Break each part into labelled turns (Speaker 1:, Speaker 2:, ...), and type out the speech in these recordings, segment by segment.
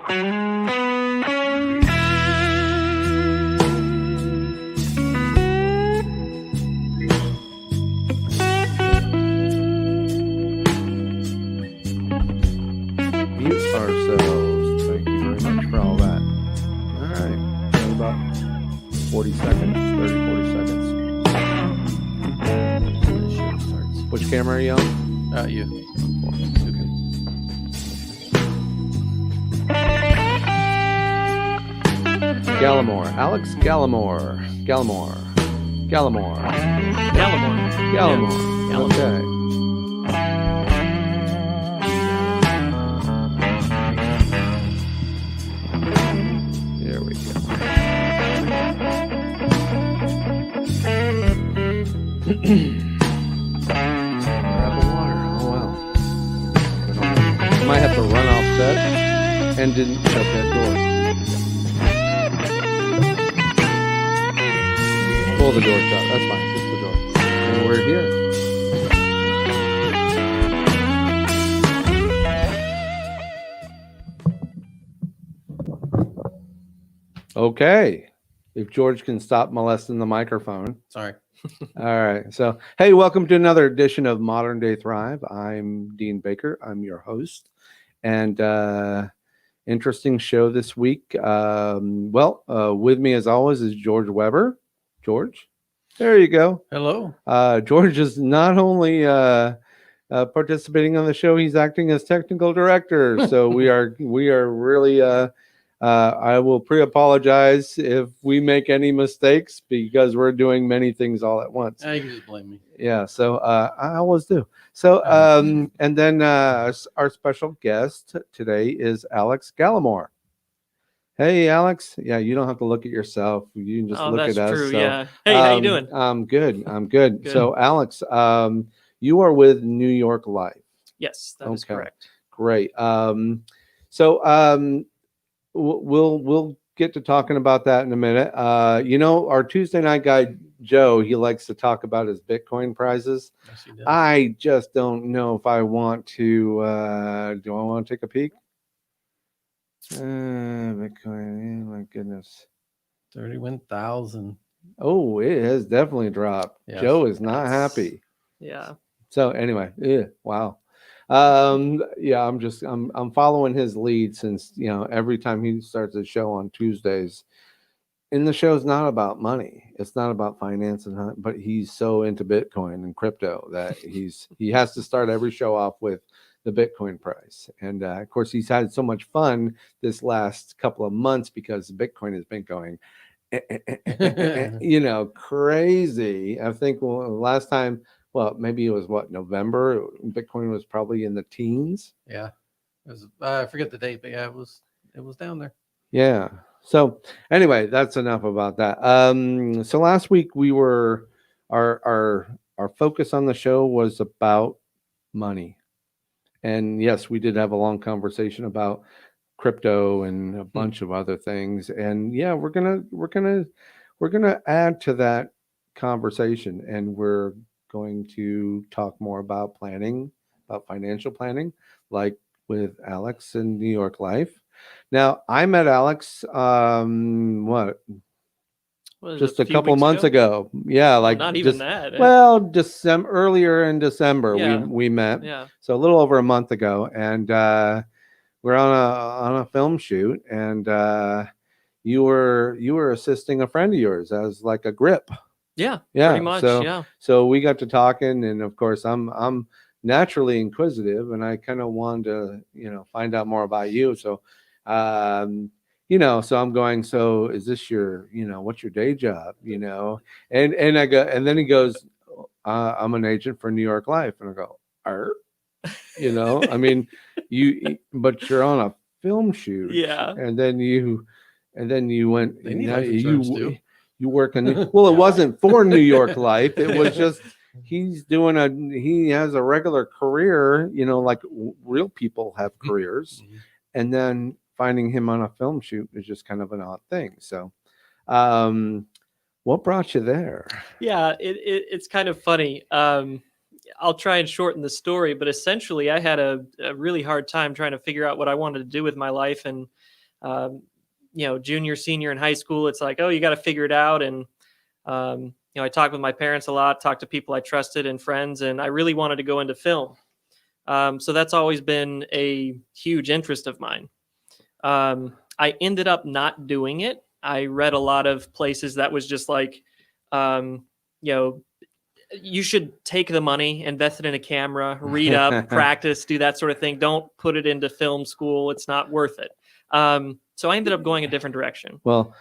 Speaker 1: Mute ourselves. Thank you very much for all that. All right. So about 40 seconds, 30, 40 seconds. Which camera are you on?
Speaker 2: You.
Speaker 1: Okay. Gallimore. Alex Gallimore. Gallimore. Okay. There we go. Grab a water. Oh well. Might have to run off set and didn't shut that door. Pull the door shut. That's fine. Just the door. And we're here. Okay. If George can stop molesting the microphone.
Speaker 2: Sorry.
Speaker 1: All right. So, hey, welcome to another edition of Modern Day Thrive. I'm Dean Baker. I'm your host. And interesting show this week. With me as always is George Weber. George, there you go.
Speaker 2: Hello.
Speaker 1: George is not only participating on the show, he's acting as technical director. So we are really I will pre-apologize if we make any mistakes because we're doing many things all at once.
Speaker 2: You can just blame me.
Speaker 1: Yeah, so I always do. So and then our special guest today is Alex Gallimore. Hey, Alex. Yeah, you don't have to look at yourself. You can just look at us.
Speaker 3: That's true.
Speaker 1: So,
Speaker 3: Yeah. Hey, how you doing?
Speaker 1: I'm good. Good.
Speaker 3: Good.
Speaker 1: So, Alex, you are with New York Life.
Speaker 3: Yes, that is correct.
Speaker 1: Great. We'll get to talking about that in a minute. Our Tuesday night guy Joe, he likes to talk about his Bitcoin prizes.
Speaker 2: Yes, he does.
Speaker 1: I just don't know if I want to. Do I want to take a peek? Bitcoin, my goodness.
Speaker 2: 31,000.
Speaker 1: Oh, it has definitely dropped.
Speaker 2: Yes.
Speaker 1: Joe is not happy.
Speaker 3: Yeah.
Speaker 1: So anyway, wow. I'm following his lead since, every time he starts a show on Tuesdays, and the show's not about money. It's not about finance, but he's so into Bitcoin and crypto that he has to start every show off with the Bitcoin price. And of course, he's had so much fun this last couple of months because Bitcoin has been going, crazy. I think last time, maybe it was November. Bitcoin was probably in the teens.
Speaker 2: Yeah. It was, I forget the date, but yeah, it was down there.
Speaker 1: Yeah. So anyway, that's enough about that. So last week we were our focus on the show was about money. And yes, we did have a long conversation about crypto and a bunch of other things. And yeah, we're gonna add to that conversation, and we're going to talk more about financial planning, like with Alex in New York Life. Now, I met Alex just a couple months ago. Yeah, like
Speaker 3: not even that.
Speaker 1: Well, earlier in December we met.
Speaker 3: Yeah.
Speaker 1: So a little over a month ago, and we're on a film shoot, and you were assisting a friend of yours as like a grip.
Speaker 3: Yeah.
Speaker 1: Yeah.
Speaker 3: Pretty much.
Speaker 1: So we got to talking, and of course I'm naturally inquisitive, and I kind of wanted to find out more about you. So so I'm going, so is this your, what's your day job? And I go, and then he goes, I'm an agent for New York Life. And I go, I mean, but you're on a film shoot.
Speaker 3: Yeah.
Speaker 1: And then you went,
Speaker 2: They need life insurance too.
Speaker 1: You work in, it wasn't for New York Life. It was just, he has a regular career, like real people have careers.
Speaker 2: Mm-hmm.
Speaker 1: And then finding him on a film shoot is just kind of an odd thing. So, what brought you there?
Speaker 3: Yeah, it's kind of funny. I'll try and shorten the story, but essentially I had a really hard time trying to figure out what I wanted to do with my life. And junior, senior in high school, it's like, oh, you got to figure it out. And, I talked with my parents a lot, talked to people I trusted and friends, and I really wanted to go into film. So that's always been a huge interest of mine. I ended up not doing it. I read a lot of places that was just like, you should take the money, invest it in a camera, read up, practice, do that sort of thing. Don't put it into film school. It's not worth it. So I ended up going a different direction.
Speaker 1: Well,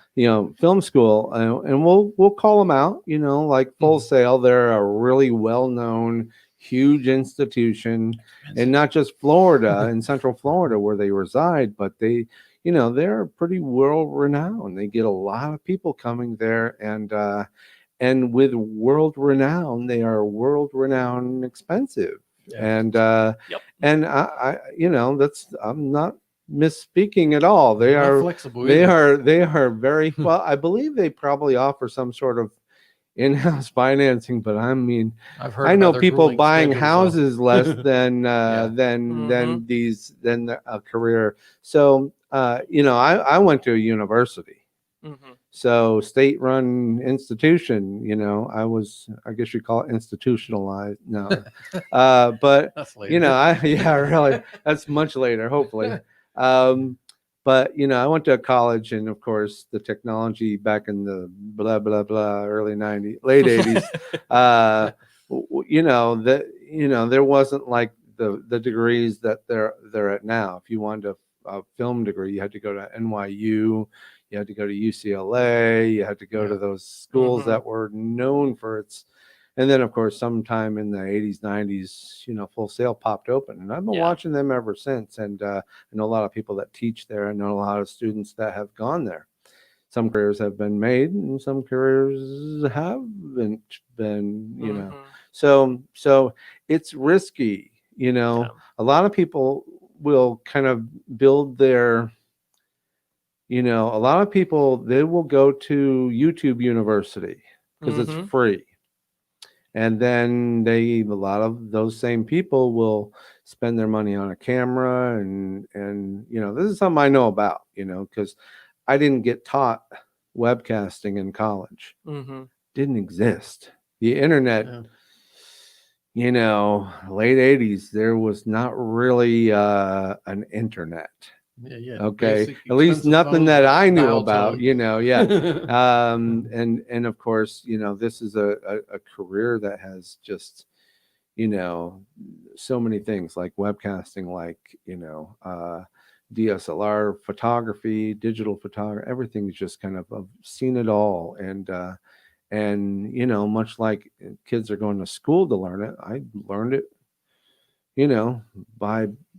Speaker 1: film school, and we'll call them out. Like Full Sail, they're a really well-known, huge institution, and not just Florida, in Central Florida where they reside, but they're pretty world-renowned. They get a lot of people coming there, and with world renown, they are world renowned expensive.
Speaker 2: Yeah.
Speaker 1: And
Speaker 3: Yep.
Speaker 1: and I I'm not misspeaking at all. They
Speaker 2: Not
Speaker 1: are
Speaker 2: flexible
Speaker 1: they
Speaker 2: either.
Speaker 1: are very well. I believe they probably offer some sort of in-house financing, but I mean,
Speaker 2: I've heard
Speaker 1: I know
Speaker 2: about their
Speaker 1: people
Speaker 2: grueling
Speaker 1: buying
Speaker 2: schedules, though.
Speaker 1: houses less than
Speaker 2: Yeah.
Speaker 1: than a career. So I went to a university.
Speaker 3: Mm-hmm.
Speaker 1: So state-run institution, I guess you call it institutionalized. No, but
Speaker 2: That's later.
Speaker 1: really, that's much later, hopefully. But I went to a college, and of course, the technology back in the blah blah blah early '90s, late '80s, there wasn't like the degrees that they're at now. If you wanted a film degree, you had to go to NYU. You had to go to UCLA. You had to go to those schools
Speaker 3: Mm-hmm.
Speaker 1: that were known for its. And then, of course, sometime in the 80s, 90s, Full Sail popped open. And I've been watching them ever since. And I know a lot of people that teach there. I know a lot of students that have gone there. Some careers have been made and some careers haven't been,
Speaker 3: Mm-hmm.
Speaker 1: So it's risky. A lot of people will kind of build their... a lot of people, they will go to YouTube University because
Speaker 3: Mm-hmm.
Speaker 1: it's free. And then a lot of those same people will spend their money on a camera. And this is something I know about, because I didn't get taught webcasting in college.
Speaker 3: Mm-hmm.
Speaker 1: Didn't exist. The internet, late 80s, there was not really an internet.
Speaker 2: Yeah.
Speaker 1: Okay.
Speaker 2: Basic,
Speaker 1: At least nothing that I knew
Speaker 2: dial
Speaker 1: about,
Speaker 2: tone.
Speaker 1: yeah. And of course, this is a career that has just, so many things like webcasting, like, DSLR photography, digital photography, everything's just kind of, I've seen it all. And, much like kids are going to school to learn it, I learned it,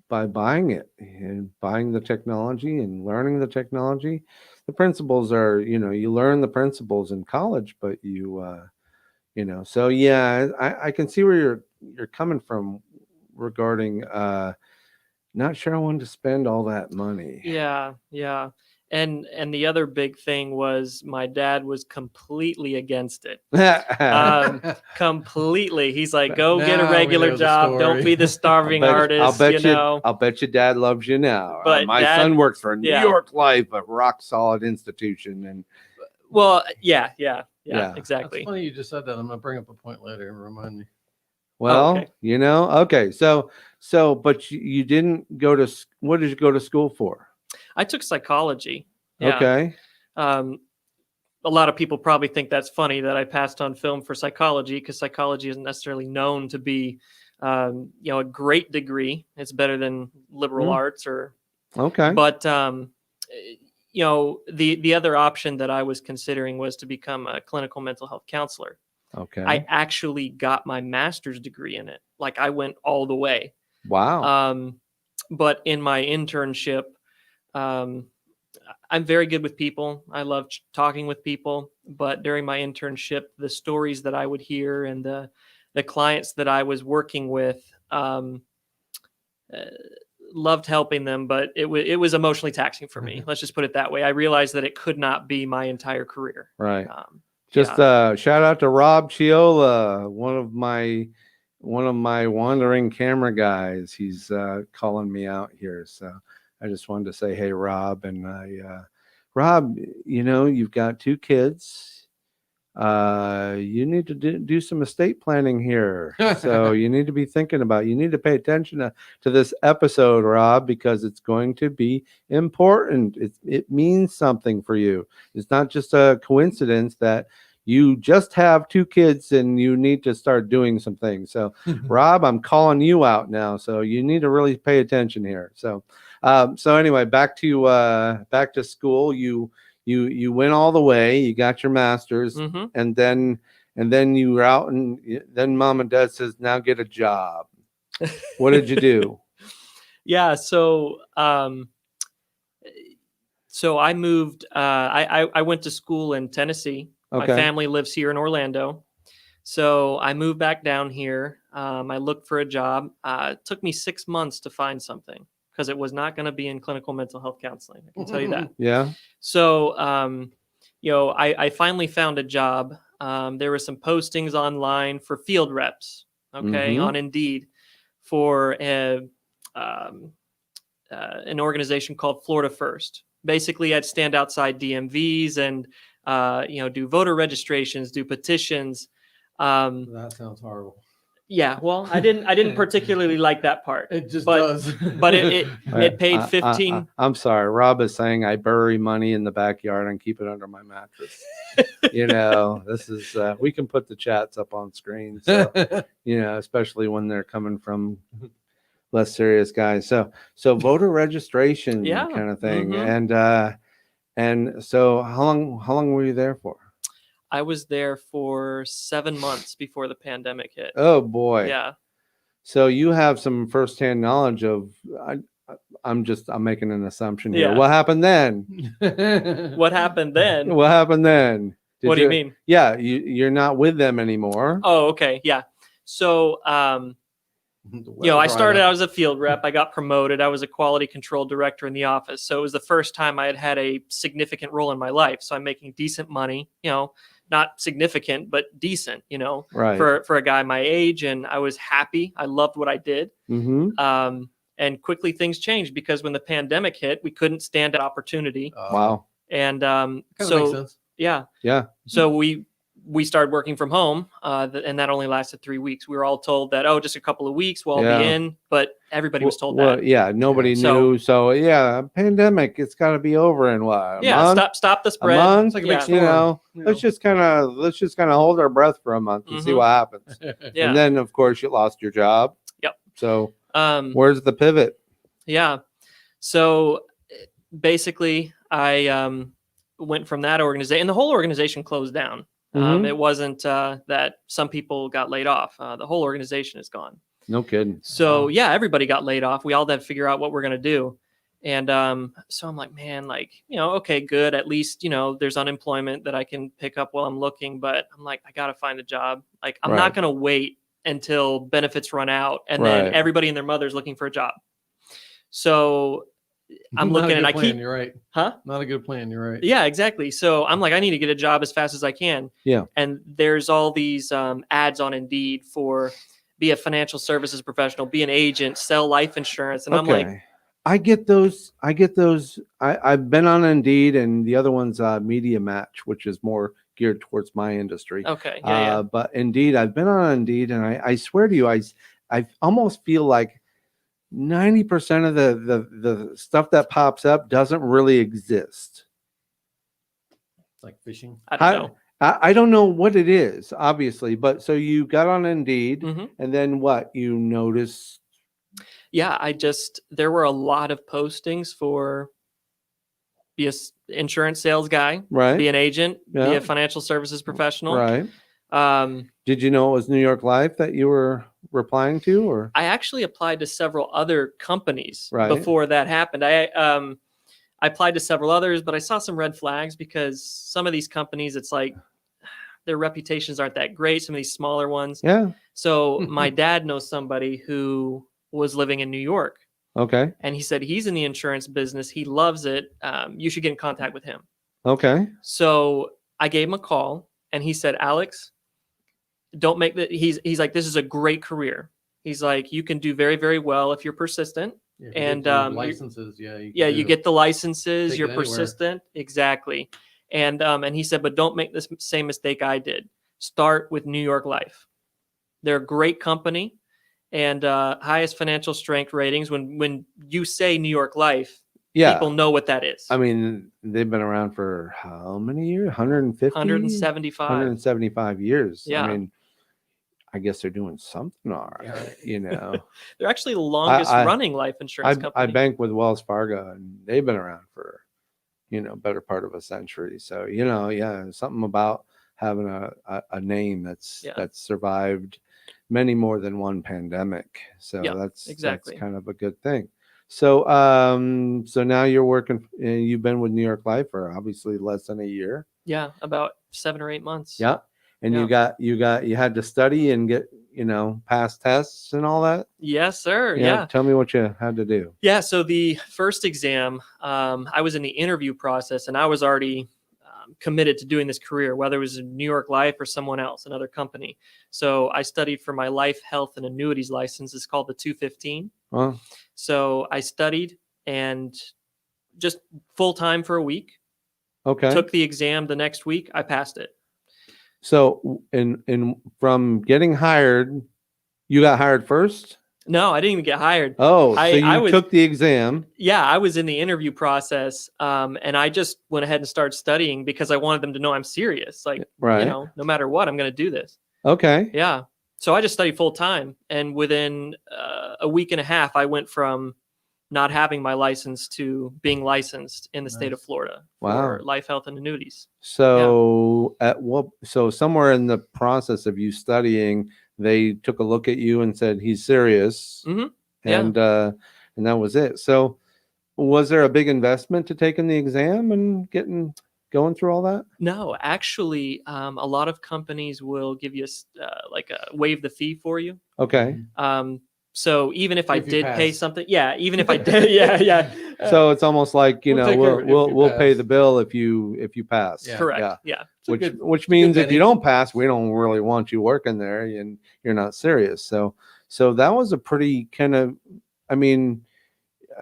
Speaker 1: by buying it and buying the technology and learning the technology. The principles are, you learn the principles in college, but so yeah, I can see where you're coming from regarding not sure I wanted to spend all that money.
Speaker 3: Yeah. And the other big thing was my dad was completely against it. Completely. He's like, go get a
Speaker 2: Now we
Speaker 3: regular
Speaker 2: know the
Speaker 3: job. Don't
Speaker 2: story.
Speaker 3: be the starving artist.
Speaker 1: I'll bet you dad loves you now.
Speaker 3: But
Speaker 1: my
Speaker 3: Dad-
Speaker 1: son works for New
Speaker 3: yeah.
Speaker 1: York Life, a rock solid institution. And
Speaker 3: Well, yeah,
Speaker 1: Yeah.
Speaker 3: exactly.
Speaker 2: That's funny you just said that. I'm going to bring up a point later and remind me.
Speaker 1: well,
Speaker 3: okay.
Speaker 1: Okay. So, but you didn't go to, what did you go to school for?
Speaker 3: I took psychology. Yeah.
Speaker 1: Okay.
Speaker 3: A lot of people probably think that's funny that I passed on film for psychology, because psychology isn't necessarily known to be, a great degree. It's better than liberal arts or.
Speaker 1: Okay.
Speaker 3: But the other option that I was considering was to become a clinical mental health counselor.
Speaker 1: Okay.
Speaker 3: I actually got my master's degree in it. Like, I went all the way.
Speaker 1: Wow.
Speaker 3: But in my internship, I'm very good with people. I love talking with people. But during my internship, the stories that I would hear and the clients that I was working with, loved helping them, but it was emotionally taxing for me. Let's just put it that way. I realized that it could not be my entire career.
Speaker 1: Right. Shout out to Rob Chiola, one of my wandering camera guys. He's calling me out here. So I just wanted to say, hey, Rob, and Rob, you've got 2 kids. You need to do some estate planning here. So you need to be thinking you need to pay attention to this episode, Rob, because it's going to be important. It means something for you. It's not just a coincidence that you just have 2 kids and you need to start doing some things. So Rob, I'm calling you out now. So you need to really pay attention here. So anyway, back to school. You went all the way. You got your master's, and then you were out, and then mom and dad says, "Now get a job." What did you do?
Speaker 3: Yeah, so I moved. I went to school in Tennessee. My
Speaker 1: Okay.
Speaker 3: family lives here in Orlando, so I moved back down here. I looked for a job. It took me 6 months to find something, because it was not going to be in clinical mental health counseling. I can tell you that.
Speaker 1: Yeah.
Speaker 3: So, I finally found a job. There were some postings online for field reps, on Indeed, for an organization called Florida First. Basically, I'd stand outside DMVs and, do voter registrations, do petitions.
Speaker 2: That sounds horrible.
Speaker 3: Yeah, well, I didn't particularly like that part.
Speaker 2: It just
Speaker 3: but,
Speaker 2: does.
Speaker 3: But it paid 15.
Speaker 1: I'm sorry. Rob is saying I bury money in the backyard and keep it under my mattress. This is, we can put the chats up on screen. So, especially when they're coming from less serious guys. So voter registration kind of thing. And so how long were you there for?
Speaker 3: I was there for 7 months before the pandemic hit.
Speaker 1: Oh boy.
Speaker 3: Yeah.
Speaker 1: So you have some firsthand knowledge of, I'm making an assumption here.
Speaker 3: Yeah.
Speaker 1: What happened then?
Speaker 3: What happened then?
Speaker 1: What happened then?
Speaker 3: What do you mean?
Speaker 1: Yeah. You're not with them anymore.
Speaker 3: Oh, okay. Yeah. So, I started out as a field rep. I got promoted. I was a quality control director in the office. So it was the first time I had a significant role in my life. So I'm making decent money, not significant, but decent,
Speaker 1: Right.
Speaker 3: for a guy my age. And I was happy. I loved what I did.
Speaker 1: Mm-hmm.
Speaker 3: And quickly things changed, because when the pandemic hit, we couldn't stand at opportunity.
Speaker 1: Wow.
Speaker 3: And
Speaker 2: makes sense.
Speaker 3: Yeah. So we started working from home, and that only lasted 3 weeks. We were all told that, just a couple of weeks we'll all be in, but everybody was told that.
Speaker 1: Yeah, nobody knew. So pandemic, it's got to be over in what?
Speaker 3: Stop the spread.
Speaker 1: A month,
Speaker 3: It's like a big
Speaker 1: storm. Let's just kind of hold our breath for a month and see what happens.
Speaker 3: Yeah.
Speaker 1: And then of course you lost your job.
Speaker 3: Yep.
Speaker 1: So where's the pivot?
Speaker 3: Yeah. So basically I went from that organization, and the whole organization closed down. It wasn't that some people got laid off. The whole organization is gone.
Speaker 1: No kidding.
Speaker 3: So everybody got laid off. We all had to figure out what we're going to do. And so I'm like, man, okay, good. At least, there's unemployment that I can pick up while I'm looking. But I'm like, I got to find a job. I'm not going to wait until benefits run out and then everybody and their mother's looking for a job. So I'm looking and I keep.
Speaker 2: You're right.
Speaker 3: Huh?
Speaker 2: Not a good plan. You're right.
Speaker 3: Yeah, exactly. So I'm like, I need to get a job as fast as I can.
Speaker 1: Yeah.
Speaker 3: And there's all these ads on Indeed for be a financial services professional, be an agent, sell life insurance. And I'm like,
Speaker 1: I get those. I've been on Indeed, and the other one's Media Match, which is more geared towards my industry.
Speaker 3: Okay. Yeah.
Speaker 1: But Indeed, I've been on Indeed, and I swear to you, I almost feel like 90% of the stuff that pops up doesn't really exist.
Speaker 2: It's like fishing.
Speaker 3: I don't know.
Speaker 1: I don't know what it is, obviously, but so you got on Indeed,
Speaker 3: Mm-hmm.
Speaker 1: and then what? You noticed?
Speaker 3: Yeah, there were a lot of postings for be a insurance sales guy,
Speaker 1: Right.
Speaker 3: be an agent, be
Speaker 1: Yeah.
Speaker 3: a financial services professional.
Speaker 1: Right. Did you know it was New York Life that you were replying to, or?
Speaker 3: I actually applied to several other companies
Speaker 1: Right.
Speaker 3: before that happened. I applied to several others, but I saw some red flags because some of these companies, it's like their reputations aren't that great. Some of these smaller ones.
Speaker 1: Yeah.
Speaker 3: So my dad knows somebody who was living in New York,
Speaker 1: Okay.
Speaker 3: and he said he's in the insurance business. He loves it. You should get in contact with him.
Speaker 1: Okay.
Speaker 3: So I gave him a call, and he said, Alex, don't make that. He's like, this is a great career. He's like, you can do very, very well if you're persistent.
Speaker 2: Yeah, if you
Speaker 3: And,
Speaker 2: get your
Speaker 3: you're-
Speaker 2: licenses, yeah, you can
Speaker 3: Yeah,
Speaker 2: do
Speaker 3: you
Speaker 2: it.
Speaker 3: get the licenses,
Speaker 2: Take
Speaker 3: you're
Speaker 2: it anywhere.
Speaker 3: persistent. Exactly. And he said, but don't make this same mistake I did. Start with New York Life. They're a great company and highest financial strength ratings. When you say New York Life,
Speaker 1: Yeah.
Speaker 3: people know what that is.
Speaker 1: I mean, they've been around for how many years? 150?
Speaker 3: 175.
Speaker 1: 175 years.
Speaker 3: Yeah.
Speaker 1: I mean, I guess they're doing something all right,
Speaker 2: Yeah.
Speaker 1: you know.
Speaker 3: They're actually the longest
Speaker 1: I-
Speaker 3: running life insurance
Speaker 1: I
Speaker 3: company.
Speaker 1: bank with Wells Fargo, and they've been around for, better part of a century. So, yeah, something about having a name that's
Speaker 3: Yeah.
Speaker 1: that's survived many more than one pandemic. So
Speaker 3: Yeah,
Speaker 1: that's
Speaker 3: exactly.
Speaker 1: kind of a good thing. So so now you're working. You've been with New York Life for obviously less than a year.
Speaker 3: Yeah, about 7 or 8 months.
Speaker 1: Yeah, and
Speaker 3: Yeah.
Speaker 1: you had to study and get pass tests and all that.
Speaker 3: Yes, sir. Yeah.
Speaker 1: Tell me what you had to do.
Speaker 3: Yeah. So the first exam, I was in the interview process and I was already committed to doing this career, whether it was in New York Life or someone else, another company. So I studied for my life, health, and annuities license. It's called the 215.
Speaker 1: Well,
Speaker 3: So I studied and just full time for a week,
Speaker 1: okay.
Speaker 3: took the exam the next week. I passed it.
Speaker 1: So in from getting hired, you got hired first?
Speaker 3: No, I didn't even get hired.
Speaker 1: Oh, so
Speaker 3: I
Speaker 1: you
Speaker 3: was-
Speaker 1: took the exam.
Speaker 3: Yeah, I was in the interview process, and I just went ahead and started studying because I wanted them to know I'm serious. Like,
Speaker 1: Right.
Speaker 3: no matter what, I'm going to do this.
Speaker 1: Okay.
Speaker 3: Yeah. So I just studied full time, and within a week and a half, I went from not having my license to being licensed in the state of
Speaker 2: Nice.
Speaker 3: Florida
Speaker 1: Wow.
Speaker 3: for life, health, and annuities.
Speaker 1: So so somewhere in the process of you studying, they took a look at you and said he's serious.
Speaker 3: Mhm. Yeah.
Speaker 1: And that was it. So was there a big investment to taking the exam and going through all that?
Speaker 3: No, actually, a lot of companies will give you waive the fee for you.
Speaker 1: Okay.
Speaker 3: So even if I
Speaker 2: If you
Speaker 3: did pay
Speaker 2: pass.
Speaker 3: something, even if I did, yeah.
Speaker 1: So it's almost like,
Speaker 2: We'll take care of it if you
Speaker 1: we'll pay
Speaker 2: pass.
Speaker 1: the bill if you pass.
Speaker 2: Yeah.
Speaker 3: Correct.
Speaker 1: Yeah.
Speaker 3: Yeah.
Speaker 1: Which means if
Speaker 2: penny.
Speaker 1: you don't pass, we don't really want you working there and you're not serious. So that was a pretty kind of, I mean,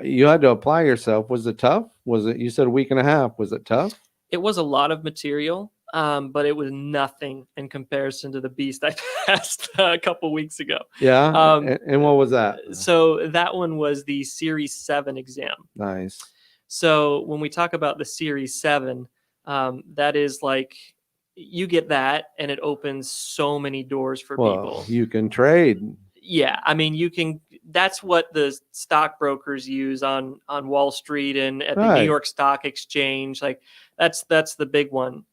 Speaker 1: you had to apply yourself. Was it tough? Was it, you said a week and a half. Was it tough?
Speaker 3: It was a lot of material, but it was nothing in comparison to the beast I passed a couple weeks ago.
Speaker 1: Yeah.
Speaker 3: Um,
Speaker 1: and what was that?
Speaker 3: So that one was the Series 7 exam.
Speaker 1: Nice.
Speaker 3: So when we talk about the Series 7, that is like you get that and it opens so many doors for
Speaker 1: Well,
Speaker 3: people.
Speaker 1: you can trade.
Speaker 3: Yeah, I mean, that's what the stockbrokers use on Wall Street and at the
Speaker 1: Right.
Speaker 3: New York Stock Exchange. Like that's the big one.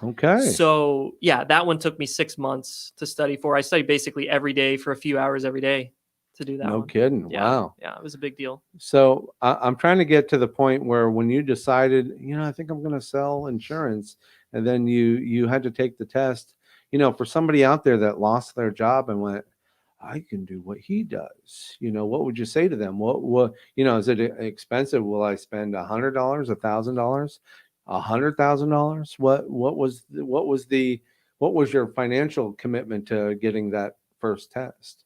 Speaker 1: Okay.
Speaker 3: So yeah, that one took me 6 months to study for. I studied basically every day for a few hours every day to do that
Speaker 1: No
Speaker 3: one.
Speaker 1: kidding.
Speaker 3: Yeah,
Speaker 1: Wow.
Speaker 3: Yeah, it was a big deal.
Speaker 1: So I'm trying to get to the point where when you decided, I think I'm going to sell insurance, and then you had to take the test. For somebody out there that lost their job and went, I can do what he does. What would you say to them? What is it expensive? Will I spend $100, $1,000, $100,000? What was your financial commitment to getting that first test?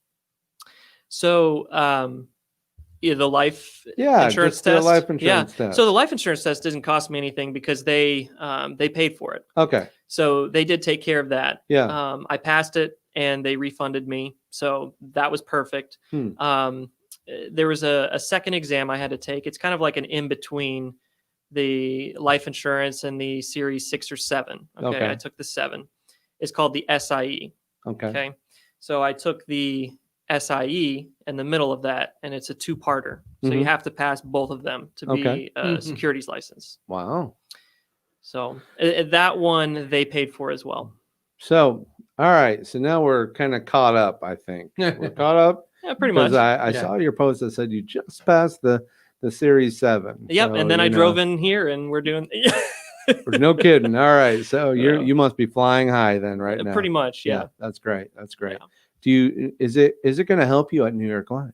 Speaker 3: So the life insurance
Speaker 1: just the
Speaker 3: test.
Speaker 1: life insurance test.
Speaker 3: So the life insurance test didn't cost me anything because they paid for it.
Speaker 1: Okay.
Speaker 3: So they did take care of that.
Speaker 1: Yeah.
Speaker 3: I passed it and they refunded me. So that was perfect. There was a second exam I had to take. It's kind of like an in between the life insurance and the Series 6 or 7. Okay. I took the 7. It's called the SIE. Okay. So I took the SIE in the middle of that, and it's a 2-parter. So you have to pass both of them to be a securities license.
Speaker 1: Wow.
Speaker 3: So that one they paid for as well.
Speaker 1: So, all right. So now we're kind of caught up, I think. We're caught up.
Speaker 3: Yeah, pretty much.
Speaker 1: Because I saw your post that said you just passed the Series 7.
Speaker 3: Yep.
Speaker 1: So,
Speaker 3: And then I drove in here and we're doing.
Speaker 1: No kidding. All right. So you must be flying high then right now.
Speaker 3: Pretty much. Yeah.
Speaker 1: That's great. That's great.
Speaker 3: Yeah.
Speaker 1: Is it going to help you at New York Life?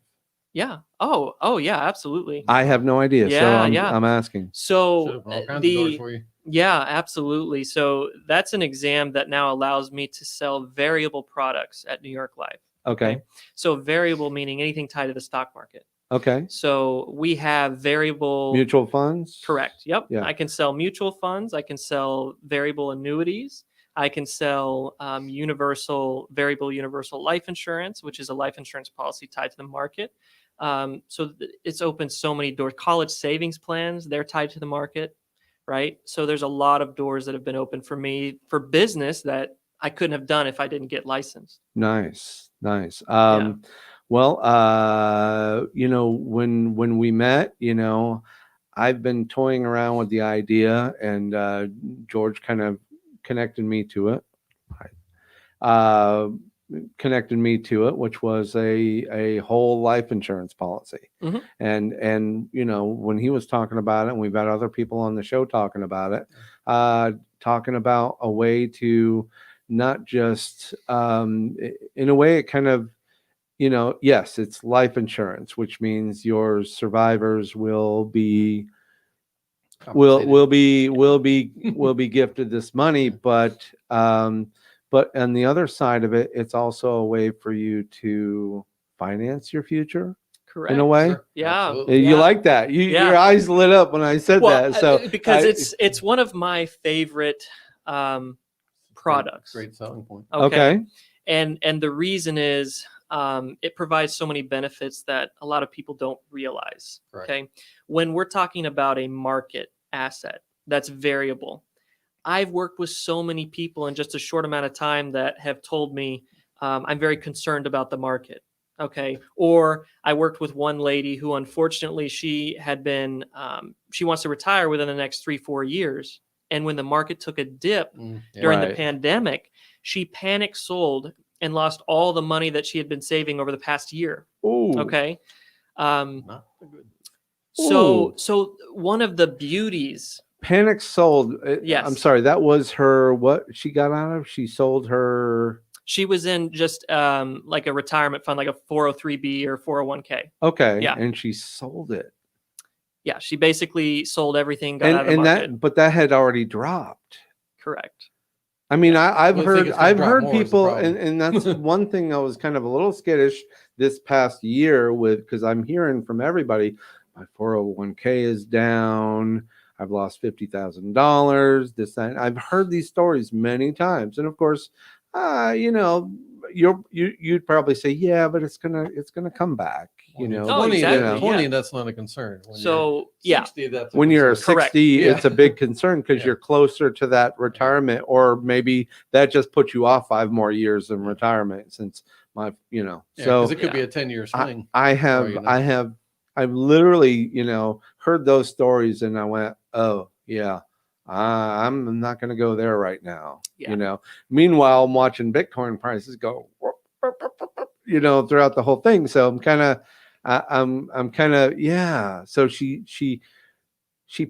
Speaker 3: Yeah. Oh yeah, absolutely.
Speaker 1: I have no idea.
Speaker 3: Yeah,
Speaker 1: so
Speaker 3: yeah.
Speaker 1: I'm asking.
Speaker 3: So
Speaker 2: all kinds of doors for you.
Speaker 3: yeah, absolutely. So that's an exam that now allows me to sell variable products at New York Life.
Speaker 1: Okay.
Speaker 3: So variable meaning anything tied to the stock market.
Speaker 1: Okay.
Speaker 3: So we have variable
Speaker 1: Mutual funds.
Speaker 3: Correct. Yep.
Speaker 1: Yeah.
Speaker 3: I can sell mutual funds. I can sell variable annuities. I can sell variable universal life insurance, which is a life insurance policy tied to the market. It's opened so many doors. College savings plans, they're tied to the market, right? So there's a lot of doors that have been open for me for business that I couldn't have done if I didn't get licensed.
Speaker 1: Nice. Nice.
Speaker 3: Yeah.
Speaker 1: Well, when we met, I've been toying around with the idea, and George kind of connected me to it. Uh, Connected me to it, which was a whole life insurance policy.
Speaker 3: Mhm.
Speaker 1: And when he was talking about it, and we've had other people on the show talking about it, talking about a way to not just in a way, it kind of, yes, it's life insurance, which means your survivors will be
Speaker 2: Compensated.
Speaker 1: will be gifted this money, but on the other side of it, it's also a way for you to finance your future
Speaker 3: Correct.
Speaker 1: in a way.
Speaker 2: Sure.
Speaker 3: Yeah.
Speaker 2: Absolutely.
Speaker 1: You
Speaker 3: Yeah.
Speaker 1: like that?
Speaker 3: Yeah.
Speaker 1: Your eyes lit up when I said that. So
Speaker 3: because it's one of my favorite products.
Speaker 2: Great selling point.
Speaker 1: okay.
Speaker 3: And the reason is it provides so many benefits that a lot of people don't realize.
Speaker 2: Correct.
Speaker 3: Okay. When we're talking about a market asset that's variable, I've worked with so many people in just a short amount of time that have told me I'm very concerned about the market. Okay. Or I worked with one lady who, unfortunately, she wants to retire within the next 3-4 years. And when the market took a dip during the
Speaker 1: Right.
Speaker 3: pandemic, she panic sold and lost all the money that she had been saving over the past year.
Speaker 1: Ooh.
Speaker 3: Okay.
Speaker 2: Not good.
Speaker 3: So one of the beauties,
Speaker 1: Panic sold.
Speaker 3: Yes.
Speaker 1: I'm sorry. That was her. What she got out of? She sold her.
Speaker 3: she was in just like a retirement fund, like a 403B or 401k.
Speaker 1: Okay.
Speaker 3: Yeah.
Speaker 1: And she sold it.
Speaker 3: Yeah, she basically sold everything, got out of the market.
Speaker 1: But that had already dropped.
Speaker 3: Correct.
Speaker 1: I mean, I've
Speaker 2: Well, I think
Speaker 1: heard
Speaker 2: it's gonna drop more is the
Speaker 1: people,
Speaker 2: problem.
Speaker 1: and that's one thing I was kind of a little skittish this past year with, because I'm hearing from everybody, my 401k is down. I've lost $50,000. This, that. And I've heard these stories many times, and of course, you'd probably say, yeah, but it's gonna come back.
Speaker 3: Oh,
Speaker 2: 20,
Speaker 3: exactly,
Speaker 2: 20
Speaker 3: yeah.
Speaker 2: that's not a concern. When
Speaker 3: So
Speaker 2: you're
Speaker 3: yeah,
Speaker 2: 60, that's a
Speaker 1: When you're
Speaker 2: concern.
Speaker 3: Correct.
Speaker 1: 60,
Speaker 2: Yeah.
Speaker 1: it's a big concern because
Speaker 2: Yeah.
Speaker 1: you're closer to that retirement, or maybe that just puts you off 5 more years in retirement since
Speaker 2: Yeah,
Speaker 1: so
Speaker 2: 'cause it could be a 10-year swing.
Speaker 1: I've literally, heard those stories, and I went, oh yeah, I'm not going to go there right now.
Speaker 3: Yeah.
Speaker 1: Meanwhile, I'm watching Bitcoin prices go, throughout the whole thing. So I'm kind of, yeah. So she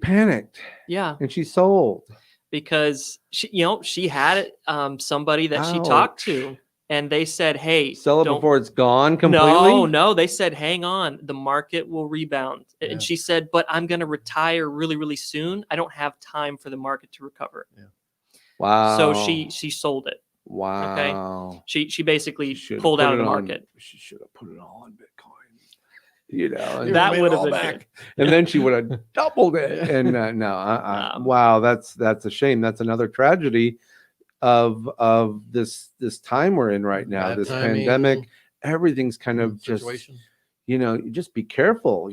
Speaker 1: panicked
Speaker 3: yeah,
Speaker 1: and she sold.
Speaker 3: because she had somebody that she talked to, and they said, "Hey,
Speaker 1: Sell it
Speaker 3: don't."
Speaker 1: before it's gone completely.
Speaker 3: No, they said, "Hang on, the market will rebound."
Speaker 2: Yeah.
Speaker 3: And she said, "But I'm going to retire really, really soon. I don't have time for the market to recover."
Speaker 1: Wow.
Speaker 3: So she sold it.
Speaker 1: Wow.
Speaker 3: She basically
Speaker 1: Should've
Speaker 3: pulled
Speaker 1: put
Speaker 3: out of
Speaker 1: it
Speaker 3: the
Speaker 1: on-
Speaker 3: market.
Speaker 1: She should have put it all on Bitcoin.
Speaker 2: You
Speaker 3: That
Speaker 2: made it
Speaker 3: would have
Speaker 2: all
Speaker 3: been
Speaker 2: back.
Speaker 3: good.
Speaker 1: And then she would have doubled it.
Speaker 2: Yeah.
Speaker 1: And no,
Speaker 3: Um,
Speaker 1: wow, that's a shame. That's another tragedy of this time we're in right now.
Speaker 2: Bad
Speaker 1: This
Speaker 2: timing,
Speaker 1: pandemic, everything's kind of just,
Speaker 2: situation.
Speaker 1: just be careful,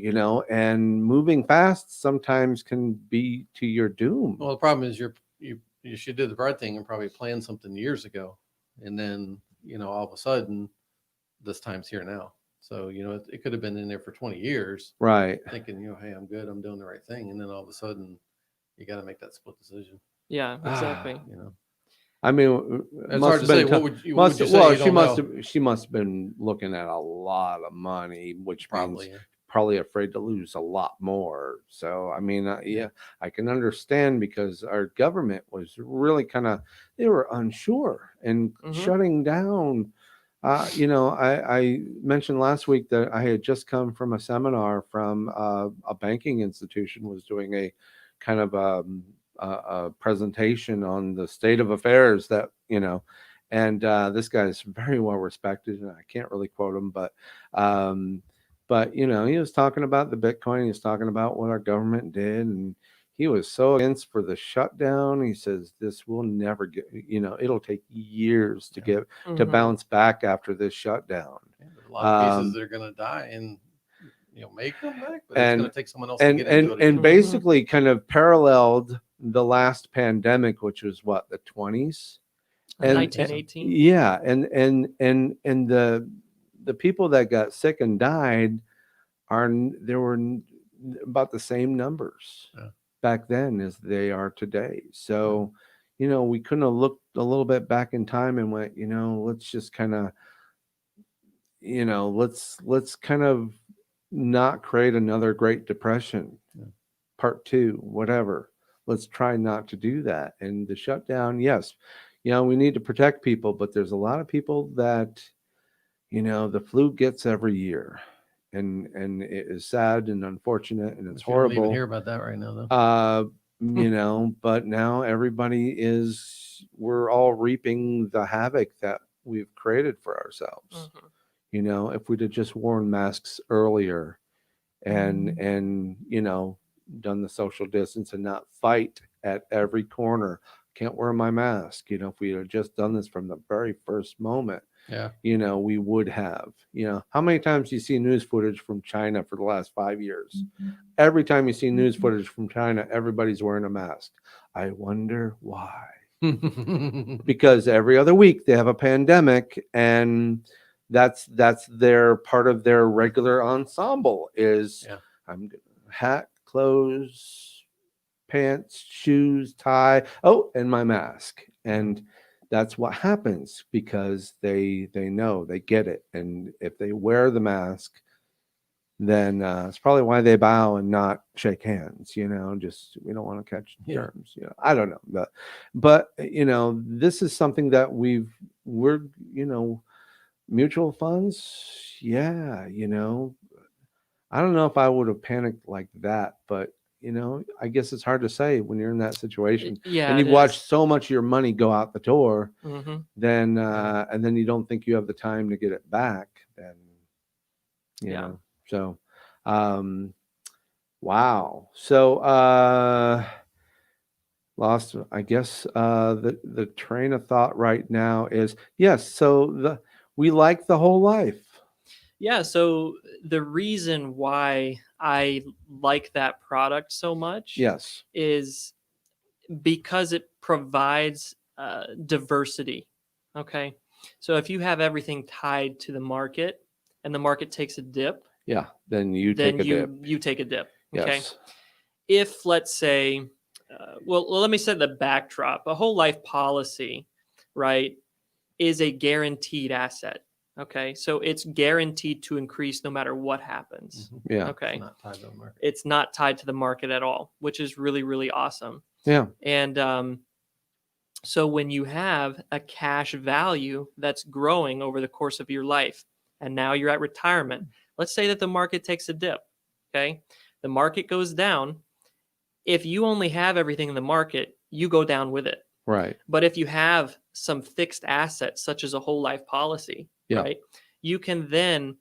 Speaker 1: and moving fast sometimes can be to your doom.
Speaker 2: Well, the problem is you should do the right thing and probably plan something years ago, and then all of a sudden this time's here now. So it could have been in there for 20 years,
Speaker 1: Right.
Speaker 2: thinking hey, I'm good, I'm doing the right thing, and then all of a sudden you got to make that split decision.
Speaker 3: Yeah, exactly.
Speaker 1: I mean,
Speaker 2: It's hard to say. What would you say? You don't know?
Speaker 1: She must have been looking at a lot of money, which
Speaker 2: Probably.
Speaker 1: means probably afraid to lose a lot more. So, I mean, yeah, I can understand, because our government was really they were unsure and shutting down. I mentioned last week that I had just come from a seminar from a banking institution, was doing a kind of a presentation on the state of affairs that, and this guy is very well respected, and I can't really quote him, but But you know, he was talking about the Bitcoin. He was talking about what our government did, and he was so against for the shutdown. He says this will never get. You know, it'll take years to get to
Speaker 3: Mhm.
Speaker 1: bounce back after this shutdown.
Speaker 2: Yeah, there's a lot of cases
Speaker 1: Um,
Speaker 2: that are going to die and may come back, but it's going
Speaker 1: and
Speaker 2: to take someone else to get into it.
Speaker 1: and
Speaker 3: Mhm.
Speaker 1: basically kind of paralleled the last pandemic, which was what, the 20s. And
Speaker 3: 1918.
Speaker 1: yeah, and the people that got sick and died there were about the same numbers
Speaker 2: Yeah.
Speaker 1: back then as they are today. So, you know, we couldn't have looked a little bit back in time and went, you know, let's just kind of, you know, let's kind of not create another Great Depression,
Speaker 2: Yeah.
Speaker 1: part two, whatever. Let's try not to do that. And the shutdown, yes, you know, we need to protect people, but there's a lot of people that, you know, the flu gets every year, and it is sad and unfortunate and it's
Speaker 2: But you don't even
Speaker 1: horrible.
Speaker 2: hear about that right now, though.
Speaker 1: You know, but now we're all reaping the havoc that we've created for ourselves.
Speaker 3: Mhm.
Speaker 1: You know, if we'd have just worn masks earlier and you know, done the social distance and not fight at every corner, can't wear my mask. You know, if we had just done this from the very first moment,
Speaker 2: Yeah.
Speaker 1: you know, we would have. You know, how many times do you see news footage from China for the last 5 years? Every time you see news footage from China, everybody's wearing a mask. I wonder why. Because every other week they have a pandemic, and that's their part of their regular ensemble is
Speaker 2: Yeah.
Speaker 1: I'm hat, clothes, pants, shoes, tie, oh, and my mask. And that's what happens because they know, they get it. And if they wear the mask, then it's probably why they bow and not shake hands. You know, just we don't want to catch
Speaker 2: Yeah.
Speaker 1: germs. You know, I don't know, but you know, this is something that we're you know, mutual funds. Yeah, you know, I don't know if I would have panicked like that, but you know, I guess it's hard to say when you're in that situation
Speaker 3: Yeah,
Speaker 1: and
Speaker 3: it
Speaker 1: you've watched
Speaker 3: is.
Speaker 1: so much of your money go out the door,
Speaker 3: Mhm.
Speaker 1: then and then you don't think you have the time to get it back, then you
Speaker 3: Yeah.
Speaker 1: know. So wow. So lost, I guess the train of thought right now is yes, so we like the whole life.
Speaker 3: Yeah, so the reason why I like that product so much
Speaker 1: Yes.
Speaker 3: is because it provides diversity. Okay. So if you have everything tied to the market and the market takes a dip,
Speaker 1: Yeah. Then you
Speaker 3: then
Speaker 1: take a dip.
Speaker 3: you take a dip. Okay.
Speaker 1: Yes.
Speaker 3: If let's say, well, let me set the backdrop. A whole life policy, right, is a guaranteed asset. Okay, so it's guaranteed to increase no matter what happens.
Speaker 1: Yeah.
Speaker 3: Okay,
Speaker 2: It's not tied to the market.
Speaker 3: it's not tied to the market at all, which is really, really awesome.
Speaker 1: Yeah.
Speaker 3: And so when you have a cash value that's growing over the course of your life, and now you're at retirement, let's say that the market takes a dip. Okay, the market goes down. If you only have everything in the market, you go down with it.
Speaker 1: Right.
Speaker 3: But if you have some fixed assets, such as a whole life policy,
Speaker 1: Yeah.
Speaker 3: right, you can then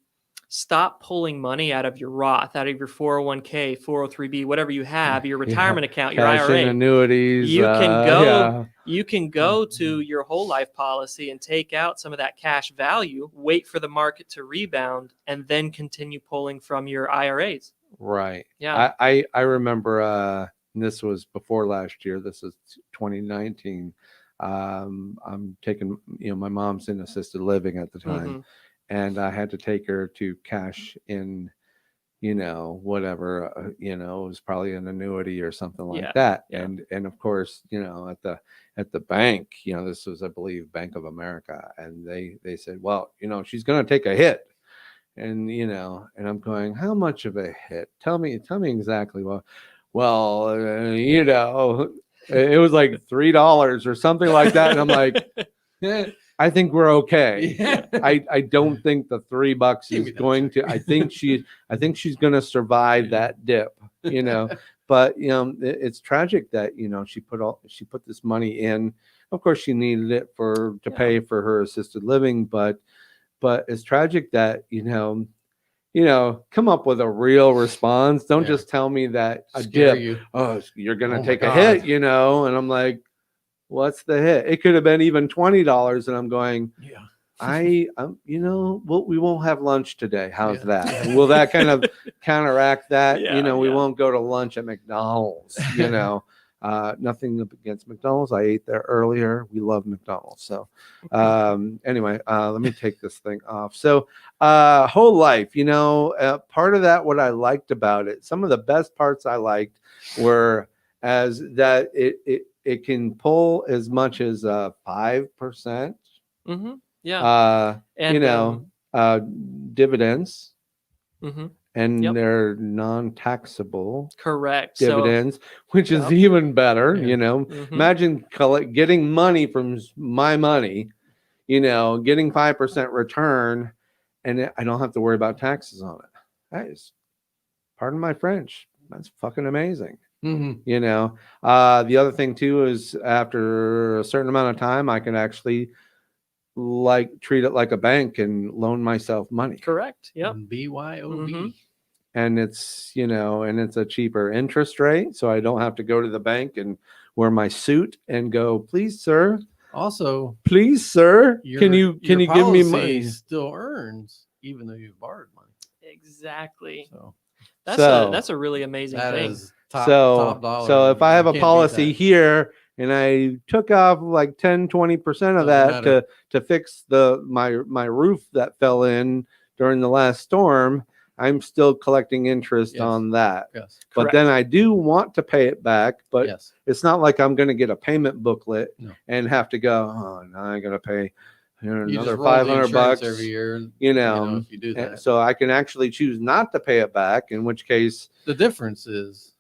Speaker 3: stop pulling money out of your Roth, out of your 401k, 403b, whatever you have, your retirement account, your
Speaker 1: Cash in
Speaker 3: IRA.
Speaker 1: annuities.
Speaker 3: You can go,
Speaker 1: Yeah.
Speaker 3: you can go to your whole life policy and take out some of that cash value, wait for the market to rebound, and then continue pulling from your IRAs.
Speaker 1: Right.
Speaker 3: Yeah.
Speaker 1: I remember and this was before last year. This is 2019. I'm taking, you know, my mom's in assisted living at the time,
Speaker 3: Mhm.
Speaker 1: and I had to take her to cash in, you know, whatever, you know, it was probably an annuity or something like
Speaker 3: Yeah,
Speaker 1: that.
Speaker 3: yeah.
Speaker 1: And of course, you know, at the bank, you know, this was, I believe, Bank of America, and they said, well, you know, she's going to take a hit. And you know, and I'm going, how much of a hit? Tell me exactly. Well, you know, it was like $3 or something like that, and I'm like, I think we're okay.
Speaker 2: Yeah.
Speaker 1: I don't think the $3
Speaker 2: Give
Speaker 1: is
Speaker 2: me that
Speaker 1: going
Speaker 2: check.
Speaker 1: to. I think she's going to survive that dip. You know, but you know, it's tragic that you know she put this money in. Of course, she needed it to
Speaker 3: Yeah.
Speaker 1: pay for her assisted living, but it's tragic that, you know, come up with a real response. Don't
Speaker 2: Yeah.
Speaker 1: just tell me that a
Speaker 2: Scare
Speaker 1: dip.
Speaker 2: you.
Speaker 1: Oh, you're gonna
Speaker 2: Oh my
Speaker 1: take a hit,
Speaker 2: God.
Speaker 1: and I'm like, what's the hit? It could have been even $20, and I'm going,
Speaker 2: Yeah.
Speaker 1: we won't have lunch today. How's
Speaker 2: Yeah.
Speaker 1: that? Will that kind of counteract that?
Speaker 3: Yeah,
Speaker 1: We
Speaker 3: yeah.
Speaker 1: won't go to lunch at McDonald's. Nothing against McDonald's. I ate there earlier. We love McDonald's. So, anyway, let me take this thing off. So, whole life, part of that, what I liked about it, some of the best parts I liked were as that it can pull as much as 5%.
Speaker 3: Mm-hmm. Yeah.
Speaker 1: And dividends,
Speaker 3: mm-hmm.
Speaker 1: and
Speaker 3: Yep.
Speaker 1: they're non-taxable
Speaker 3: Correct.
Speaker 1: dividends, which is
Speaker 3: Yep.
Speaker 1: even better.
Speaker 2: Yeah.
Speaker 3: Mm-hmm.
Speaker 1: Imagine getting money from my money, getting 5% return, and I don't have to worry about taxes on it. That is, pardon my French, that's fucking amazing.
Speaker 2: Mhm.
Speaker 1: The other thing too is after a certain amount of time, I can actually treat it like a bank and loan myself money.
Speaker 3: Correct. Yep.
Speaker 2: BYOB.
Speaker 3: Mm-hmm.
Speaker 1: And it's a cheaper interest rate, so I don't have to go to the bank and wear my suit and go, please sir,
Speaker 2: Also,
Speaker 1: can you give me
Speaker 2: policy
Speaker 1: money?
Speaker 2: still earns even though you've borrowed money.
Speaker 3: Exactly.
Speaker 2: So
Speaker 3: That's a really amazing
Speaker 2: that
Speaker 3: thing.
Speaker 2: is top dollar.
Speaker 1: So if I have
Speaker 2: You
Speaker 1: a
Speaker 2: can't beat
Speaker 1: policy
Speaker 2: that.
Speaker 1: here and I took off like 10-20% of
Speaker 2: Doesn't
Speaker 1: that
Speaker 2: matter.
Speaker 1: to fix my roof that fell in during the last storm, I'm still collecting interest
Speaker 2: Yes.
Speaker 1: on that.
Speaker 2: Yes.
Speaker 1: But then I do want to pay it back, but
Speaker 2: Yes.
Speaker 1: it's not like I'm going to get a payment booklet
Speaker 2: No.
Speaker 1: and have to go, oh, now I got to pay
Speaker 2: You
Speaker 1: another
Speaker 2: just roll the
Speaker 1: $500
Speaker 2: insurance every year. If you do that.
Speaker 1: So I can actually choose not to pay it back, in which case
Speaker 2: The difference is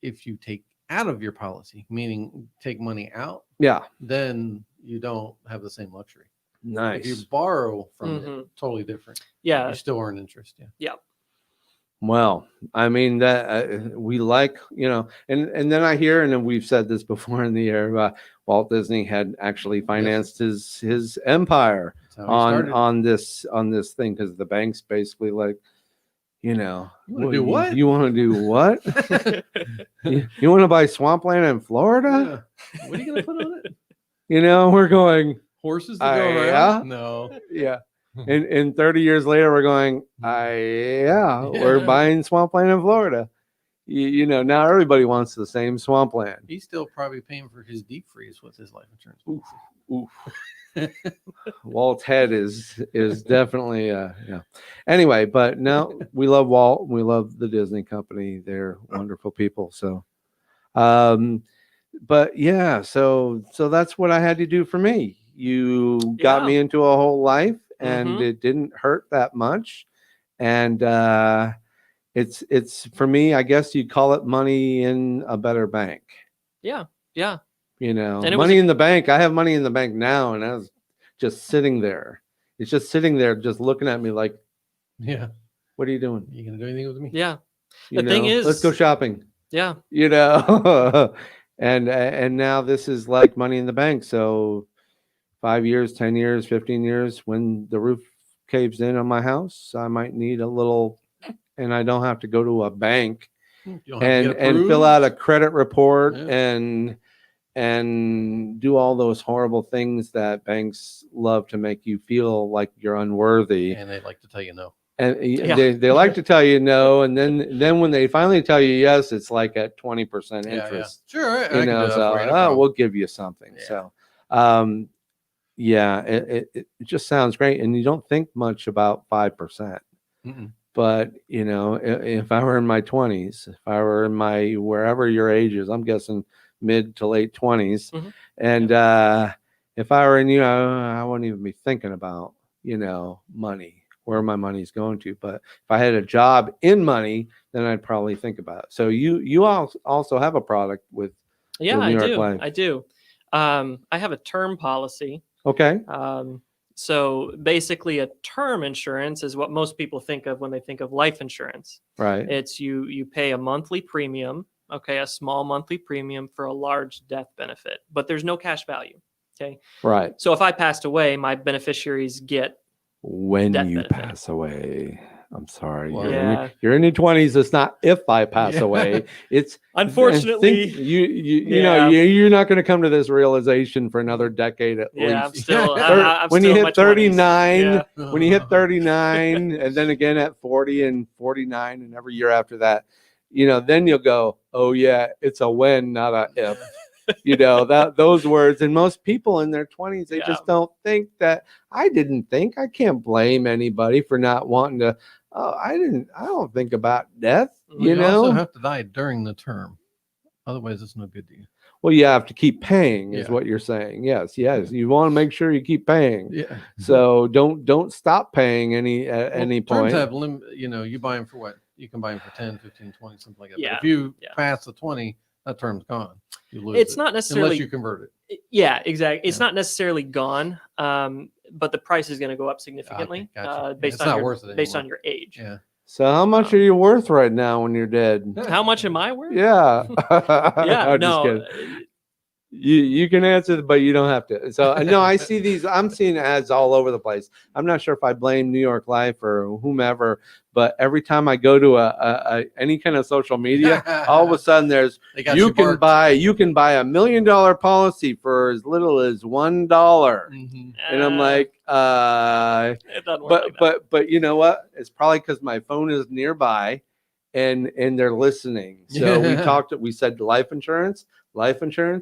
Speaker 2: if you take out of your policy, meaning take money out, then you don't have the same luxury.
Speaker 1: Nice.
Speaker 2: If you borrow from
Speaker 3: Mhm.
Speaker 2: it, totally different.
Speaker 3: Yeah.
Speaker 2: You still earn interest. Yeah.
Speaker 1: Well, I mean that we like, and then I hear, and then we've said this before in the air, Walt Disney had actually financed his empire
Speaker 2: That's how he started.
Speaker 1: on this thing, because the bank's basically like,
Speaker 2: You want to do what?
Speaker 1: You want to do what? you want to buy swampland in Florida?
Speaker 2: Yeah. What are you going to put on it?
Speaker 1: We're going
Speaker 2: Horses to go around?
Speaker 1: yeah.
Speaker 2: No.
Speaker 1: Yeah. And 30 years later, we're going, we're buying swampland in Florida. Now everybody wants the same swampland.
Speaker 2: He's still probably paying for his deep freeze with his life insurance.
Speaker 1: Oof. Walt's head is definitely Anyway, but no, we love Walt. We love the Disney company. They're wonderful people. So, but yeah, so that's what I had to do for me. You got me into a whole life, and it didn't hurt that much. And it's for me, I guess you'd call it money in a better bank.
Speaker 3: Yeah. Yeah.
Speaker 1: Money in the bank. I have money in the bank now, and I was just sitting there. It's just sitting there, just looking at me like,
Speaker 2: yeah,
Speaker 1: what are you doing?
Speaker 2: You gonna do anything with me?
Speaker 3: Yeah. The thing is,
Speaker 1: let's go shopping.
Speaker 3: Yeah.
Speaker 1: And now this is like money in the bank. So 5 years, 10 years, 15 years, when the roof caves in on my house, I might need a little, and I don't have to go to a bank and fill out a credit report and do all those horrible things that banks love to make you feel like you're unworthy.
Speaker 2: And they like to tell you no.
Speaker 1: And they like to tell you no, and then when they finally tell you yes, it's like at 20% interest.
Speaker 2: Sure, no
Speaker 1: we'll give you something.
Speaker 2: Yeah.
Speaker 1: So, it just sounds great, and you don't think much about 5%.
Speaker 2: Mm-mm.
Speaker 1: But if I were in my 20s, if I were in my wherever your age is, I'm guessing mid to late 20s, and if I were in you, I wouldn't even be thinking about money, where my money's going to. But if I had a job in money, then I'd probably think about it. So you also have a product with New York Life.
Speaker 3: I do. I have a term policy.
Speaker 1: Okay.
Speaker 3: So basically, a term insurance is what most people think of when they think of life insurance.
Speaker 1: Right.
Speaker 3: It's you pay a monthly premium, a small monthly premium for a large death benefit, but there's no cash value. Okay.
Speaker 1: Right.
Speaker 3: So if I passed away, my beneficiaries get
Speaker 1: when
Speaker 3: death
Speaker 1: you
Speaker 3: benefit.
Speaker 1: pass away. I'm sorry.
Speaker 2: Well,
Speaker 3: Yeah.
Speaker 1: You're in your 20s. It's not if I pass
Speaker 2: Yeah.
Speaker 1: away. It's
Speaker 3: Unfortunately,
Speaker 1: you know
Speaker 3: yeah.
Speaker 1: you're not going to come to this realization for another decade at
Speaker 3: yeah, I'm
Speaker 1: least.
Speaker 3: still,
Speaker 2: Yeah.
Speaker 3: I'm
Speaker 1: When
Speaker 3: still
Speaker 1: you
Speaker 3: in my
Speaker 1: hit
Speaker 3: 20s.
Speaker 1: 39,
Speaker 3: Yeah.
Speaker 1: when you hit 39, and then again at 40 and 49, and every year after that, then you'll go, oh yeah, it's a when, not a if. Those words. And most people in their 20s, they
Speaker 3: Yeah.
Speaker 1: just don't think that. I didn't think. I can't blame anybody for not wanting to. Oh, I don't think about death.
Speaker 2: Well, you also have to die during the term. Otherwise, it's no good to you.
Speaker 1: Well, you have to keep paying, is
Speaker 2: Yeah.
Speaker 1: what you're saying. Yes. You want to make sure you keep paying.
Speaker 2: Yeah.
Speaker 1: So don't stop paying at any
Speaker 2: Terms
Speaker 1: point.
Speaker 2: have you buy them for what? You can buy them for 10, 15, 20, something like that.
Speaker 3: Yeah.
Speaker 2: But if you
Speaker 3: Yeah.
Speaker 2: pass the 20, that term's gone. You lose
Speaker 3: It's
Speaker 2: it.
Speaker 3: not necessarily,
Speaker 2: Unless you convert it.
Speaker 3: yeah, exactly. It's
Speaker 2: Yeah.
Speaker 3: not necessarily gone, but the price is going to go up significantly
Speaker 2: Okay, gotcha. Yeah,
Speaker 3: based
Speaker 2: it's
Speaker 3: on
Speaker 2: not
Speaker 3: your
Speaker 2: worth it
Speaker 3: based
Speaker 2: anymore.
Speaker 3: on your age.
Speaker 2: Yeah.
Speaker 1: So how much are you worth right now when you're dead?
Speaker 3: How much am I worth?
Speaker 1: Yeah.
Speaker 3: Yeah,
Speaker 1: I'm just
Speaker 3: no,
Speaker 1: kidding. You can answer, but you don't have to. So no, I see these. I'm seeing ads all over the place. I'm not sure if I blame New York Life or whomever, but every time I go to any kind of social media, all of a sudden there's
Speaker 2: They got
Speaker 1: you can
Speaker 2: marked.
Speaker 1: buy $1 million policy for as little as $1,
Speaker 2: Mhm.
Speaker 1: and I'm like,
Speaker 3: it doesn't work like that.
Speaker 1: but you know what? It's probably because my phone is nearby, and they're listening. So we said life insurance,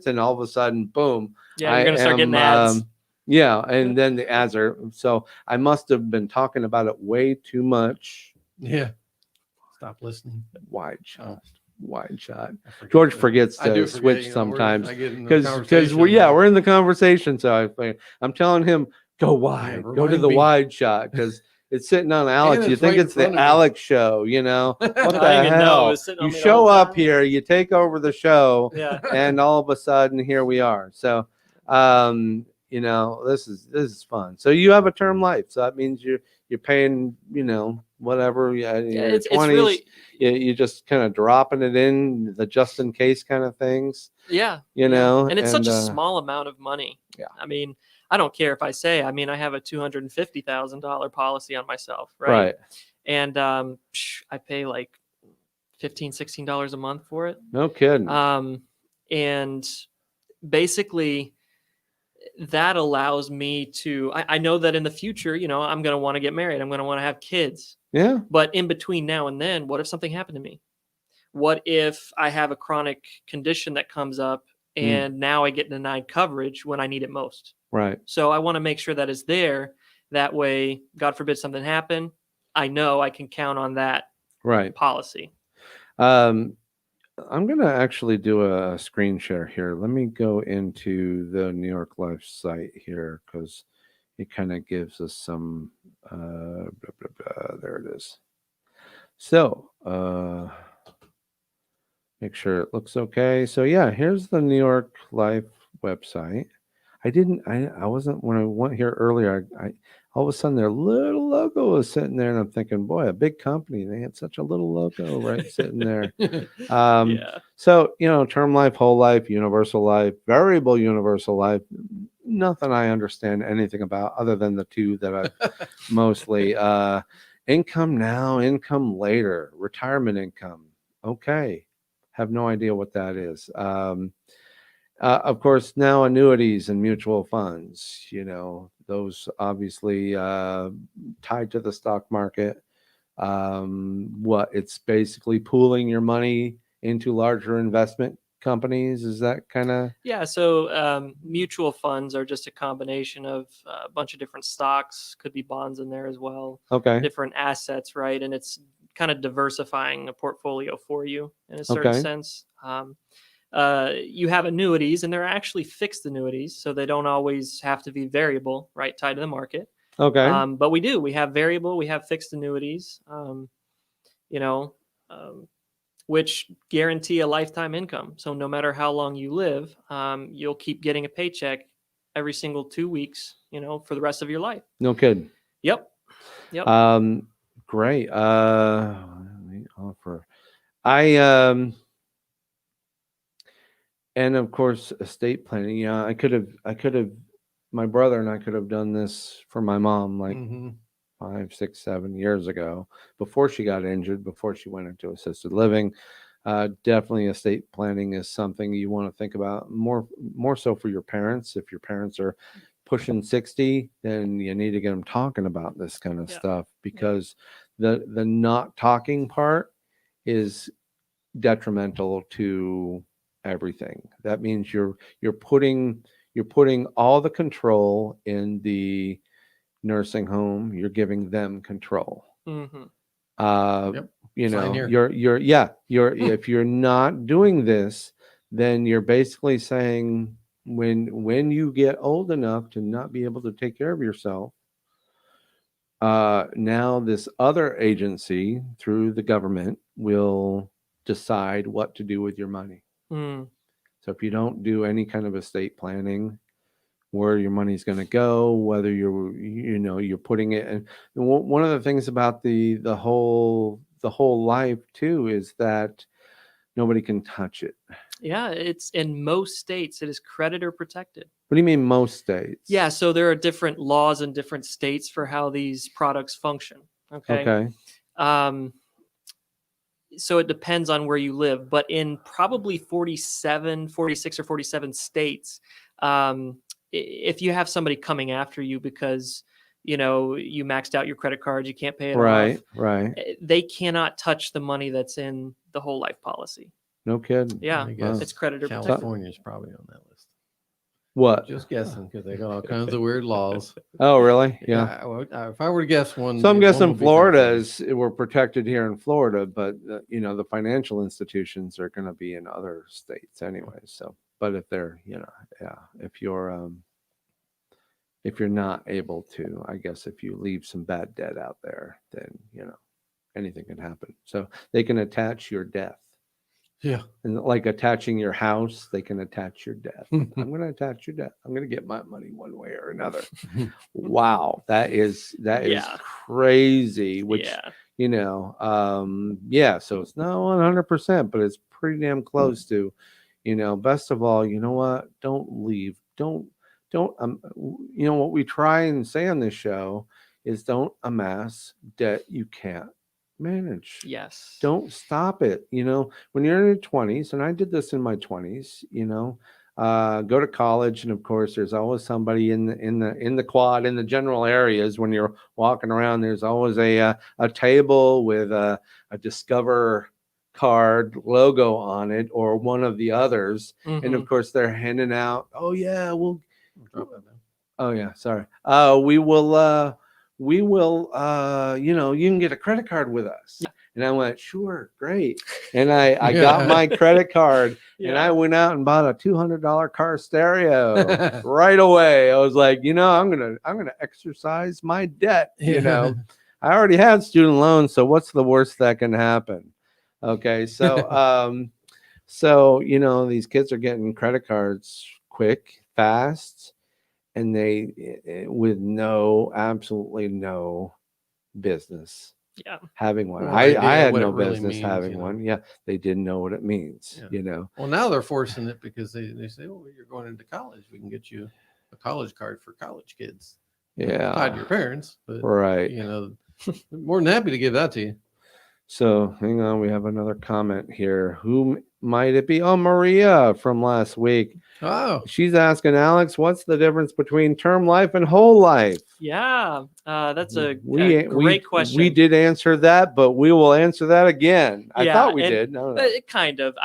Speaker 1: and all of a sudden, boom.
Speaker 3: Yeah, you're gonna start getting ads.
Speaker 1: Yeah, and then the ads are. So I must have been talking about it way too much.
Speaker 2: Yeah. Stop listening.
Speaker 1: Wide shot. Wide shot.
Speaker 2: I forget
Speaker 1: George
Speaker 2: that.
Speaker 1: forgets
Speaker 2: I do
Speaker 1: to
Speaker 2: switch
Speaker 1: switch sometimes
Speaker 2: I get in the
Speaker 1: because
Speaker 2: conversation.
Speaker 1: we're in the conversation. So I'm telling him go wide, go to
Speaker 2: remind
Speaker 1: the
Speaker 2: me.
Speaker 1: wide shot because it's sitting on Alex.
Speaker 2: And
Speaker 1: You
Speaker 2: it's
Speaker 1: think
Speaker 2: right in
Speaker 1: it's the
Speaker 2: front of me.
Speaker 1: Alex show, What
Speaker 3: I
Speaker 1: the
Speaker 3: didn't even know it
Speaker 1: hell?
Speaker 3: was sitting on
Speaker 1: You
Speaker 3: me the whole
Speaker 1: show up
Speaker 3: time.
Speaker 1: here, you take over the show,
Speaker 3: Yeah.
Speaker 1: and all of a sudden here we are. So this is fun. So you have a term life. So that means you're paying, whatever. Yeah, in your
Speaker 3: It's
Speaker 1: 20s,
Speaker 3: really,
Speaker 1: you just kind of dropping it in the just in case kind of things.
Speaker 3: yeah,
Speaker 1: And
Speaker 3: it's such a small amount of money.
Speaker 1: Yeah.
Speaker 3: I mean, I don't care if I say, I have a $250,000 policy on myself, right? And I pay like $15-16 a month for it.
Speaker 1: No kidding.
Speaker 3: And basically that allows me to, I know that in the future, I'm going to want to get married. I'm going to want to have kids.
Speaker 1: Yeah.
Speaker 3: But in between now and then, what if something happened to me? What if I have a chronic condition that comes up and now I get denied coverage when I need it most?
Speaker 1: Right.
Speaker 3: So I want to make sure that is there. That way, God forbid something happen, I know I can count on that policy.
Speaker 1: I'm going to actually do a screen share here. Let me go into the New York Life site here because it kind of gives us some, there it is. So, make sure it looks okay. So yeah, here's the New York Life website. I wasn't, when I went here earlier, I all of a sudden their little logo was sitting there and I'm thinking, boy, a big company. They had such a little logo right sitting there.
Speaker 3: Yeah.
Speaker 1: So, term life, whole life, universal life, variable universal life, nothing I understand anything about other than the two that I've mostly, income now, income later, retirement income. Okay. Have no idea what that is. Of course, now annuities and mutual funds, those obviously tied to the stock market. It's basically pooling your money into larger investment companies. Is that kind of?
Speaker 3: Yeah. So mutual funds are just a combination of a bunch of different stocks, could be bonds in there as well.
Speaker 1: Okay.
Speaker 3: Different assets, right? And it's kind of diversifying a portfolio for you in a certain sense. You have annuities, and they're actually fixed annuities, so they don't always have to be variable, right, tied to the market.
Speaker 1: Okay.
Speaker 3: But we have variable, we have fixed annuities, which guarantee a lifetime income. So no matter how long you live, you'll keep getting a paycheck every single 2 weeks, for the rest of your life.
Speaker 1: No kidding.
Speaker 3: Yep.
Speaker 1: Great. Offer. And of course, estate planning. Yeah, I could have. My brother and I could have done this for my mom like 5, 6, 7 years ago, before she got injured, before she went into assisted living. Definitely estate planning is something you want to think about more so for your parents. If your parents are pushing 60, then you need to get them talking about this kind of
Speaker 3: Yeah.
Speaker 1: stuff, because the not talking part is detrimental to everything. That means you're putting all the control in the nursing home. You're giving them control.
Speaker 3: Hmm.
Speaker 2: Yep. Sign here.
Speaker 1: You're if you're not doing this, then you're basically saying, when you get old enough to not be able to take care of yourself, now this other agency through the government will decide what to do with your money.
Speaker 3: Mm.
Speaker 1: So if you don't do any kind of estate planning, where your money's going to go, whether you're putting it in. And one of the things about the whole life too is that nobody can touch it.
Speaker 3: Yeah, it's in most states it is creditor protected.
Speaker 1: What do you mean most states?
Speaker 3: Yeah, so there are different laws in different states for how these products function. Okay.
Speaker 1: Okay.
Speaker 3: So it depends on where you live, but in probably 46 or 47 states, if you have somebody coming after you because you maxed out your credit card, you can't pay it off,
Speaker 1: Right.
Speaker 3: they cannot touch the money that's in the whole life policy.
Speaker 1: No kidding.
Speaker 3: Yeah,
Speaker 2: I guess
Speaker 3: it's creditor protected.
Speaker 2: California's probably on that list.
Speaker 1: What?
Speaker 2: Just guessing, because they got all kinds of weird laws.
Speaker 1: Oh, really? Yeah.
Speaker 2: Well, if I were to guess one,
Speaker 1: So I'm
Speaker 2: one
Speaker 1: guessing
Speaker 2: would be
Speaker 1: Florida
Speaker 2: California.
Speaker 1: we're protected here in Florida, but the financial institutions are going to be in other states anyway. So, but if they're, if you're not able to, I guess if you leave some bad debt out there, then anything can happen. So they can attach your death.
Speaker 2: Yeah.
Speaker 1: And like attaching your house, they can attach your death. I'm going to attach your death. I'm going to get my money one way or another. Wow, that is crazy. Which
Speaker 3: Yeah.
Speaker 1: So it's not 100%, but it's pretty damn close to. Best of all, you know what? Don't leave. Don't. What we try and say on this show is don't amass debt you can't manage.
Speaker 3: Yes.
Speaker 1: Don't stop it. When you're in your 20s, and I did this in my 20s, go to college, and of course there's always somebody in the quad, in the general areas. When you're walking around, there's always a table with a Discover card logo on it, or one of the others.
Speaker 3: Mm-hmm.
Speaker 1: And of course they're handing out,
Speaker 2: Drop that down.
Speaker 1: oh yeah, sorry. We will you can get a credit card with us.
Speaker 3: Yeah.
Speaker 1: And I went, sure, great. And I got my credit card, and I went out and bought a $200 car stereo right away. I was like, I'm gonna exercise my debt. I already had student loans, so what's the worst that can happen? Okay, so these kids are getting credit cards quick, fast, and they with absolutely no business having one.
Speaker 2: Well,
Speaker 1: I had
Speaker 2: what
Speaker 1: no
Speaker 2: it really
Speaker 1: business
Speaker 2: means,
Speaker 1: having one. Yeah, they didn't know what it means.
Speaker 2: Well, now they're forcing it because they say, well, you're going into college, we can get you a college card for college kids.
Speaker 1: Yeah,
Speaker 2: Tied to your parents, but
Speaker 1: right.
Speaker 2: More than happy to give that to you.
Speaker 1: So hang on, we have another comment here. Who might it be? Oh, Maria from last week.
Speaker 2: Oh,
Speaker 1: she's asking, Alex, what's the difference between term life and whole life?
Speaker 3: Yeah, that's a great question.
Speaker 1: We did answer that, but we will answer that again. I thought we did. No.
Speaker 3: Kind of.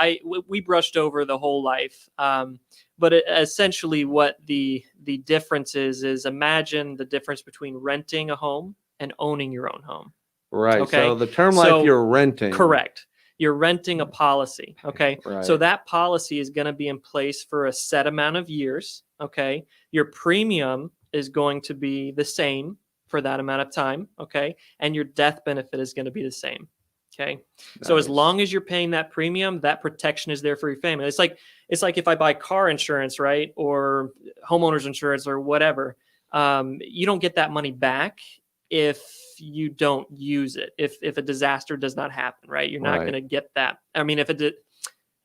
Speaker 3: We brushed over the whole life, but essentially what the difference is imagine the difference between renting a home and owning your own home.
Speaker 1: Right.
Speaker 3: Okay.
Speaker 1: So the term life you're renting.
Speaker 3: Correct. You're renting a policy. Okay.
Speaker 1: Right.
Speaker 3: So that policy is going to be in place for a set amount of years. Okay. Your premium is going to be the same for that amount of time. Okay. And your death benefit is going to be the same. Okay. Nice. So as long as you're paying that premium, that protection is there for your family. It's like if I buy car insurance, right? Or homeowners insurance or whatever, you don't get that money back if you don't use it, if a disaster does not happen, right? You're not going to get that. I mean, if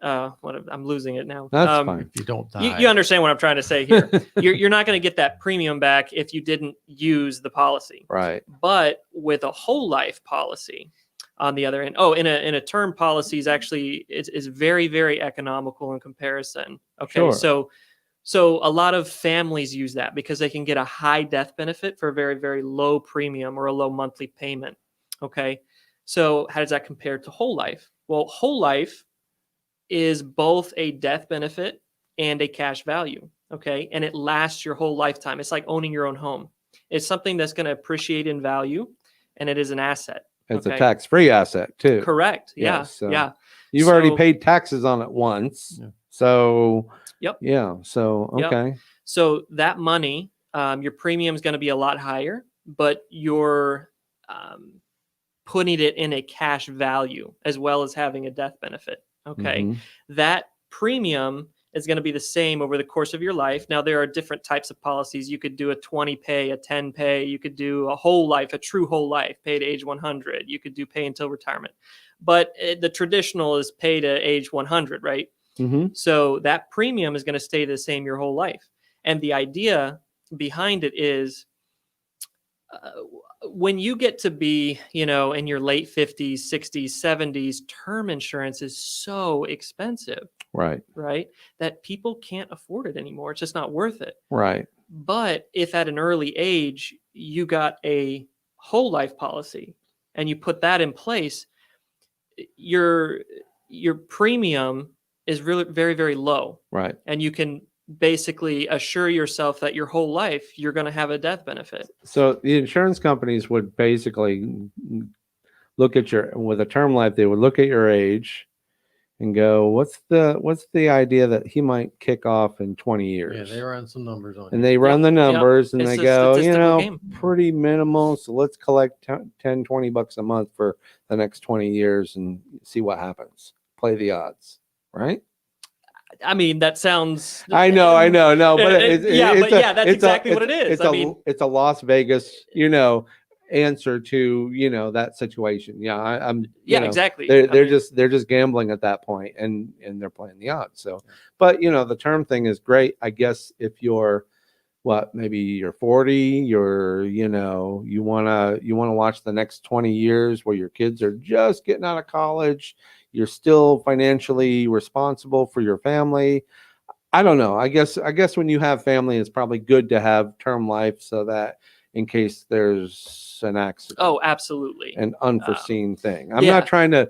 Speaker 3: I'm losing it now.
Speaker 1: That's fine.
Speaker 2: If you don't die.
Speaker 3: You understand what I'm trying to say here. You're not going to get that premium back if you didn't use the policy.
Speaker 1: Right.
Speaker 3: But with a whole life policy, on the other end, in a term policy is actually is very, very economical in comparison. Okay,
Speaker 1: Sure.
Speaker 3: so a lot of families use that because they can get a high death benefit for a very, very low premium or a low monthly payment. Okay, so how does that compare to whole life? Well, whole life is both a death benefit and a cash value. Okay, and it lasts your whole lifetime. It's like owning your own home. It's something that's going to appreciate in value, and it is an asset.
Speaker 1: It's
Speaker 3: Okay.
Speaker 1: a tax-free asset too.
Speaker 3: Correct. Yeah.
Speaker 1: Yes, so
Speaker 3: Yeah.
Speaker 1: You've already
Speaker 3: So-
Speaker 1: paid taxes on it once.
Speaker 2: Yeah.
Speaker 1: So
Speaker 3: Yep.
Speaker 1: yeah. So
Speaker 3: Yep.
Speaker 1: okay.
Speaker 3: So that money, your premium is going to be a lot higher, but you're putting it in a cash value as well as having a death benefit. Okay.
Speaker 1: Mhm.
Speaker 3: That premium is going to be the same over the course of your life. Now, there are different types of policies. You could do a 20 pay, a 10 pay. You could do a whole life, a true whole life, pay to age 100. You could do pay until retirement. But the traditional is pay to age 100, right?
Speaker 1: Mhm.
Speaker 3: So that premium is going to stay the same your whole life. And the idea behind it is when you get to be, in your late 50s, 60s, 70s, term insurance is so expensive,
Speaker 1: Right.
Speaker 3: right? That people can't afford it anymore. It's just not worth it.
Speaker 1: Right.
Speaker 3: But if at an early age you got a whole life policy and you put that in place, your premium is really very, very low.
Speaker 1: Right.
Speaker 3: And you can basically assure yourself that your whole life you're going to have a death benefit.
Speaker 1: So the insurance companies would basically look at with a term life, they would look at your age and go, what's the idea that he might kick off in 20 years?
Speaker 2: Yeah, they run some numbers on
Speaker 1: And
Speaker 2: you.
Speaker 1: they run the numbers and
Speaker 3: It's
Speaker 1: they
Speaker 3: a
Speaker 1: go,
Speaker 3: statistical game.
Speaker 1: pretty minimal. So let's collect 10, 20 bucks a month for the next 20 years and see what happens. Play the odds, right?
Speaker 3: I mean, that sounds.
Speaker 1: I know, no, but
Speaker 3: that's exactly what it is.
Speaker 1: It's a Las Vegas, answer to that situation. Yeah, I'm.
Speaker 3: Exactly.
Speaker 1: They're just gambling at that point, and they're playing the odds. So, but the term thing is great. I guess if you're maybe you're 40, you wanna watch the next 20 years where your kids are just getting out of college. You're still financially responsible for your family. I don't know. I guess when you have family, it's probably good to have term life so that in case there's an accident.
Speaker 3: Oh, absolutely.
Speaker 1: An unforeseen thing. I'm not trying to,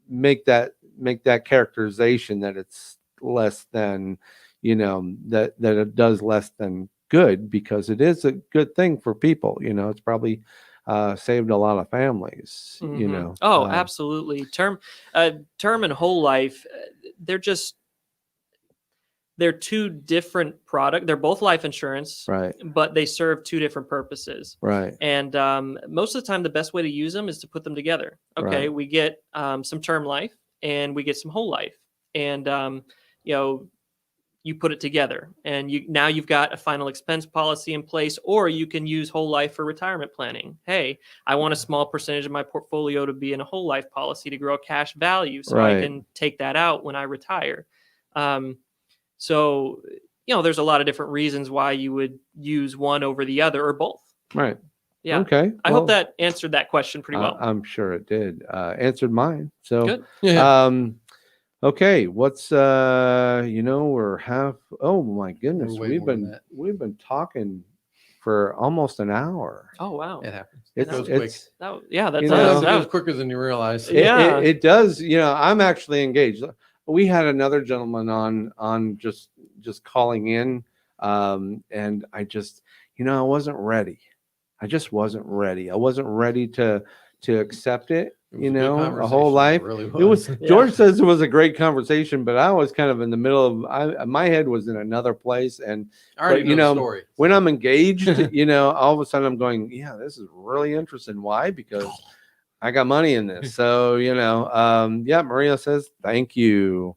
Speaker 1: make that characterization that it's less than, that it does less than good, because it is a good thing for people. It's probably saved a lot of families.
Speaker 3: Mm-hmm. Oh, absolutely. Term and whole life, they're two different products. They're both life insurance,
Speaker 1: right?
Speaker 3: But they serve two different purposes,
Speaker 1: right?
Speaker 3: And most of the time, the best way to use them is to put them together. Okay,
Speaker 1: right.
Speaker 3: We get some term life and we get some whole life, and you put it together, and you've got a final expense policy in place, or you can use whole life for retirement planning. Hey, I want a small percentage of my portfolio to be in a whole life policy to grow cash value, so I can take that out when I retire. So there's a lot of different reasons why you would use one over the other or both.
Speaker 1: Right.
Speaker 3: Yeah.
Speaker 1: Okay.
Speaker 3: I hope that answered that question pretty well.
Speaker 1: I'm sure it did. Answered mine. So
Speaker 3: good.
Speaker 2: Yeah.
Speaker 1: Okay, what's we're oh my goodness, we've been talking for almost an hour.
Speaker 3: Oh wow.
Speaker 2: It happens.
Speaker 1: It goes quick.
Speaker 2: That goes quicker than you realize.
Speaker 3: Yeah.
Speaker 1: It does. I'm actually engaged. We had another gentleman on just calling in, and I just I wasn't ready. I just wasn't ready. I wasn't ready to accept it. A whole life. It was. George says it was a great conversation, but I was kind of in the middle of. My head was in another place, and
Speaker 2: I already know the story.
Speaker 1: When I'm engaged, all of a sudden I'm going, yeah, this is really interesting. Why? Because I got money in this. So Maria says thank you.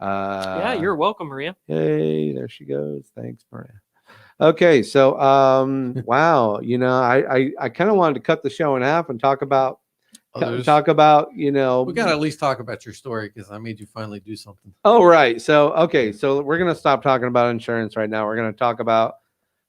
Speaker 3: Yeah, you're welcome, Maria.
Speaker 1: Hey, there she goes. Thanks, Maria. Okay, so wow, I kind of wanted to cut the show in half and talk about
Speaker 2: others.
Speaker 1: talk about,
Speaker 2: We got to at least talk about your story because I made you finally do something.
Speaker 1: Oh, right. So, okay. So we're going to stop talking about insurance right now. We're going to talk about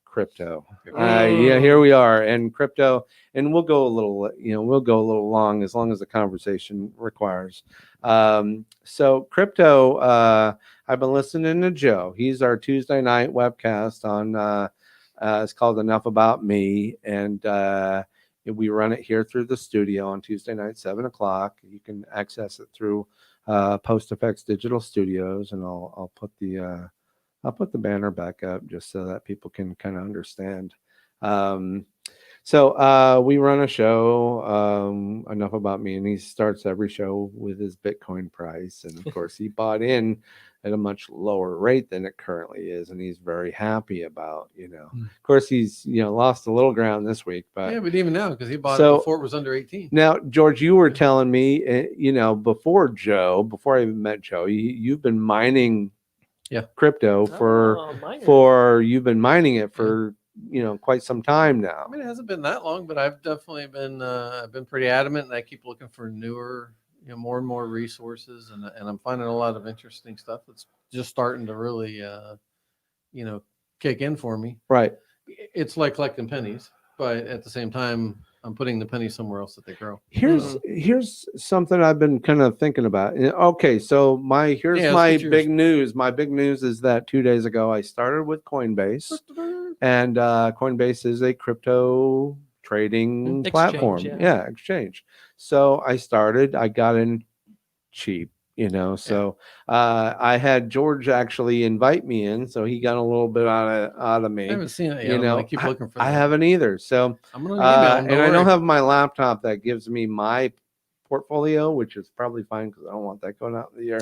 Speaker 1: crypto. Yeah, here we are. And crypto, and we'll go a little, we'll go a little long as the conversation requires. So crypto, I've been listening to Joe. He's our Tuesday night webcast on, it's called Enough About Me. And, we run it here through the studio on Tuesday night, 7:00. You can access it through Post Effects Digital Studios, and I'll put the banner back up just so that people can kind of understand. So we run a show, Enough About Me, and he starts every show with his Bitcoin price, and of course he bought in at a much lower rate than it currently is, and he's very happy about, Of course, he's lost a little ground this week, but
Speaker 2: yeah, but even now because he bought it before it was under 18.
Speaker 1: Now, George, you were telling me, before I even met Joe, you've been mining, crypto you've been mining it for quite some time now.
Speaker 2: I mean, it hasn't been that long, but I've definitely been I've been pretty adamant, and I keep looking for newer, more and more resources, and I'm finding a lot of interesting stuff that's just starting to really kick in for me.
Speaker 1: Right.
Speaker 2: It's like collecting pennies, but at the same time, I'm putting the pennies somewhere else that they grow.
Speaker 1: Here's something I've been kind of thinking about. Okay, so my big news. My big news is that 2 days ago I started with Coinbase, and Coinbase is a crypto trading platform. Yeah, exchange. So I got in cheap. So I had George actually invite me in, so he got a little bit out of me.
Speaker 2: I haven't seen it yet. I keep looking for that.
Speaker 1: I haven't either. So
Speaker 2: I'm gonna email him,
Speaker 1: and I don't have my laptop that gives me my portfolio, which is probably fine because I don't want that going out in the air.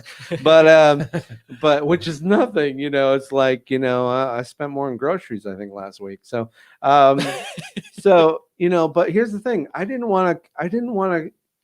Speaker 1: But which is nothing. It's like I spent more on groceries I think last week. So but here's the thing. I didn't want to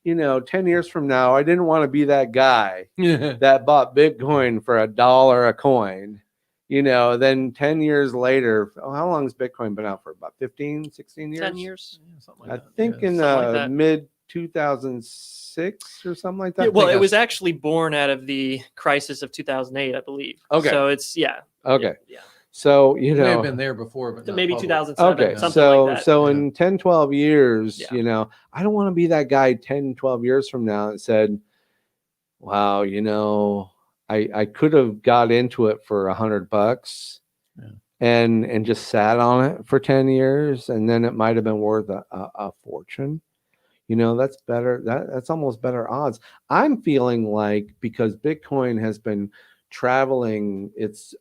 Speaker 1: 10 years from now, I didn't want to be that guy that bought Bitcoin for $1 a coin. Then 10 years later, how long has Bitcoin been out for? About 15, 16 years?
Speaker 3: 10 years.
Speaker 2: Something like
Speaker 1: I think in the mid 2006 or something like that.
Speaker 3: Well, it was actually born out of the crisis of 2008, I believe.
Speaker 1: Okay.
Speaker 3: So it's,
Speaker 1: Okay.
Speaker 3: Yeah.
Speaker 1: So,
Speaker 2: it may have been there before, but
Speaker 3: maybe
Speaker 2: public.
Speaker 3: 2007.
Speaker 1: Okay,
Speaker 3: something like that.
Speaker 1: So in 10, 12 years,
Speaker 3: Yeah.
Speaker 1: I don't want to be that guy 10, 12 years from now that said, wow, I could have got into it for $100 and just sat on it for 10 years, and then it might have been worth a fortune. That's better. That's almost better odds. I'm feeling like, because Bitcoin has been traveling,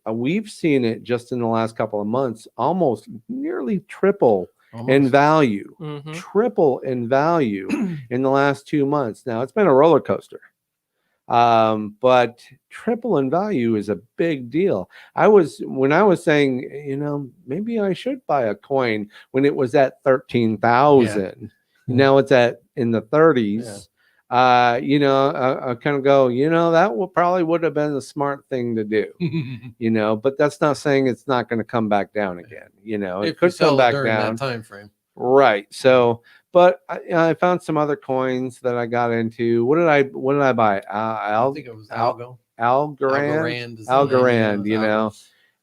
Speaker 1: we've seen it just in the last couple of months almost nearly triple in value. Triple in value in the last 2 months. Now it's been a roller coaster, but triple in value is a big deal. When I was saying, maybe I should buy a coin when it was at 13,000. Now it's in the 30s. I kind of go, that probably would have been the smart thing to do, but that's not saying it's not going to come back down again. It could come back down.
Speaker 2: That time frame.
Speaker 1: Right. So, but I found some other coins that I got into. What did I buy?
Speaker 2: I think it was Algorand.
Speaker 1: Algorand,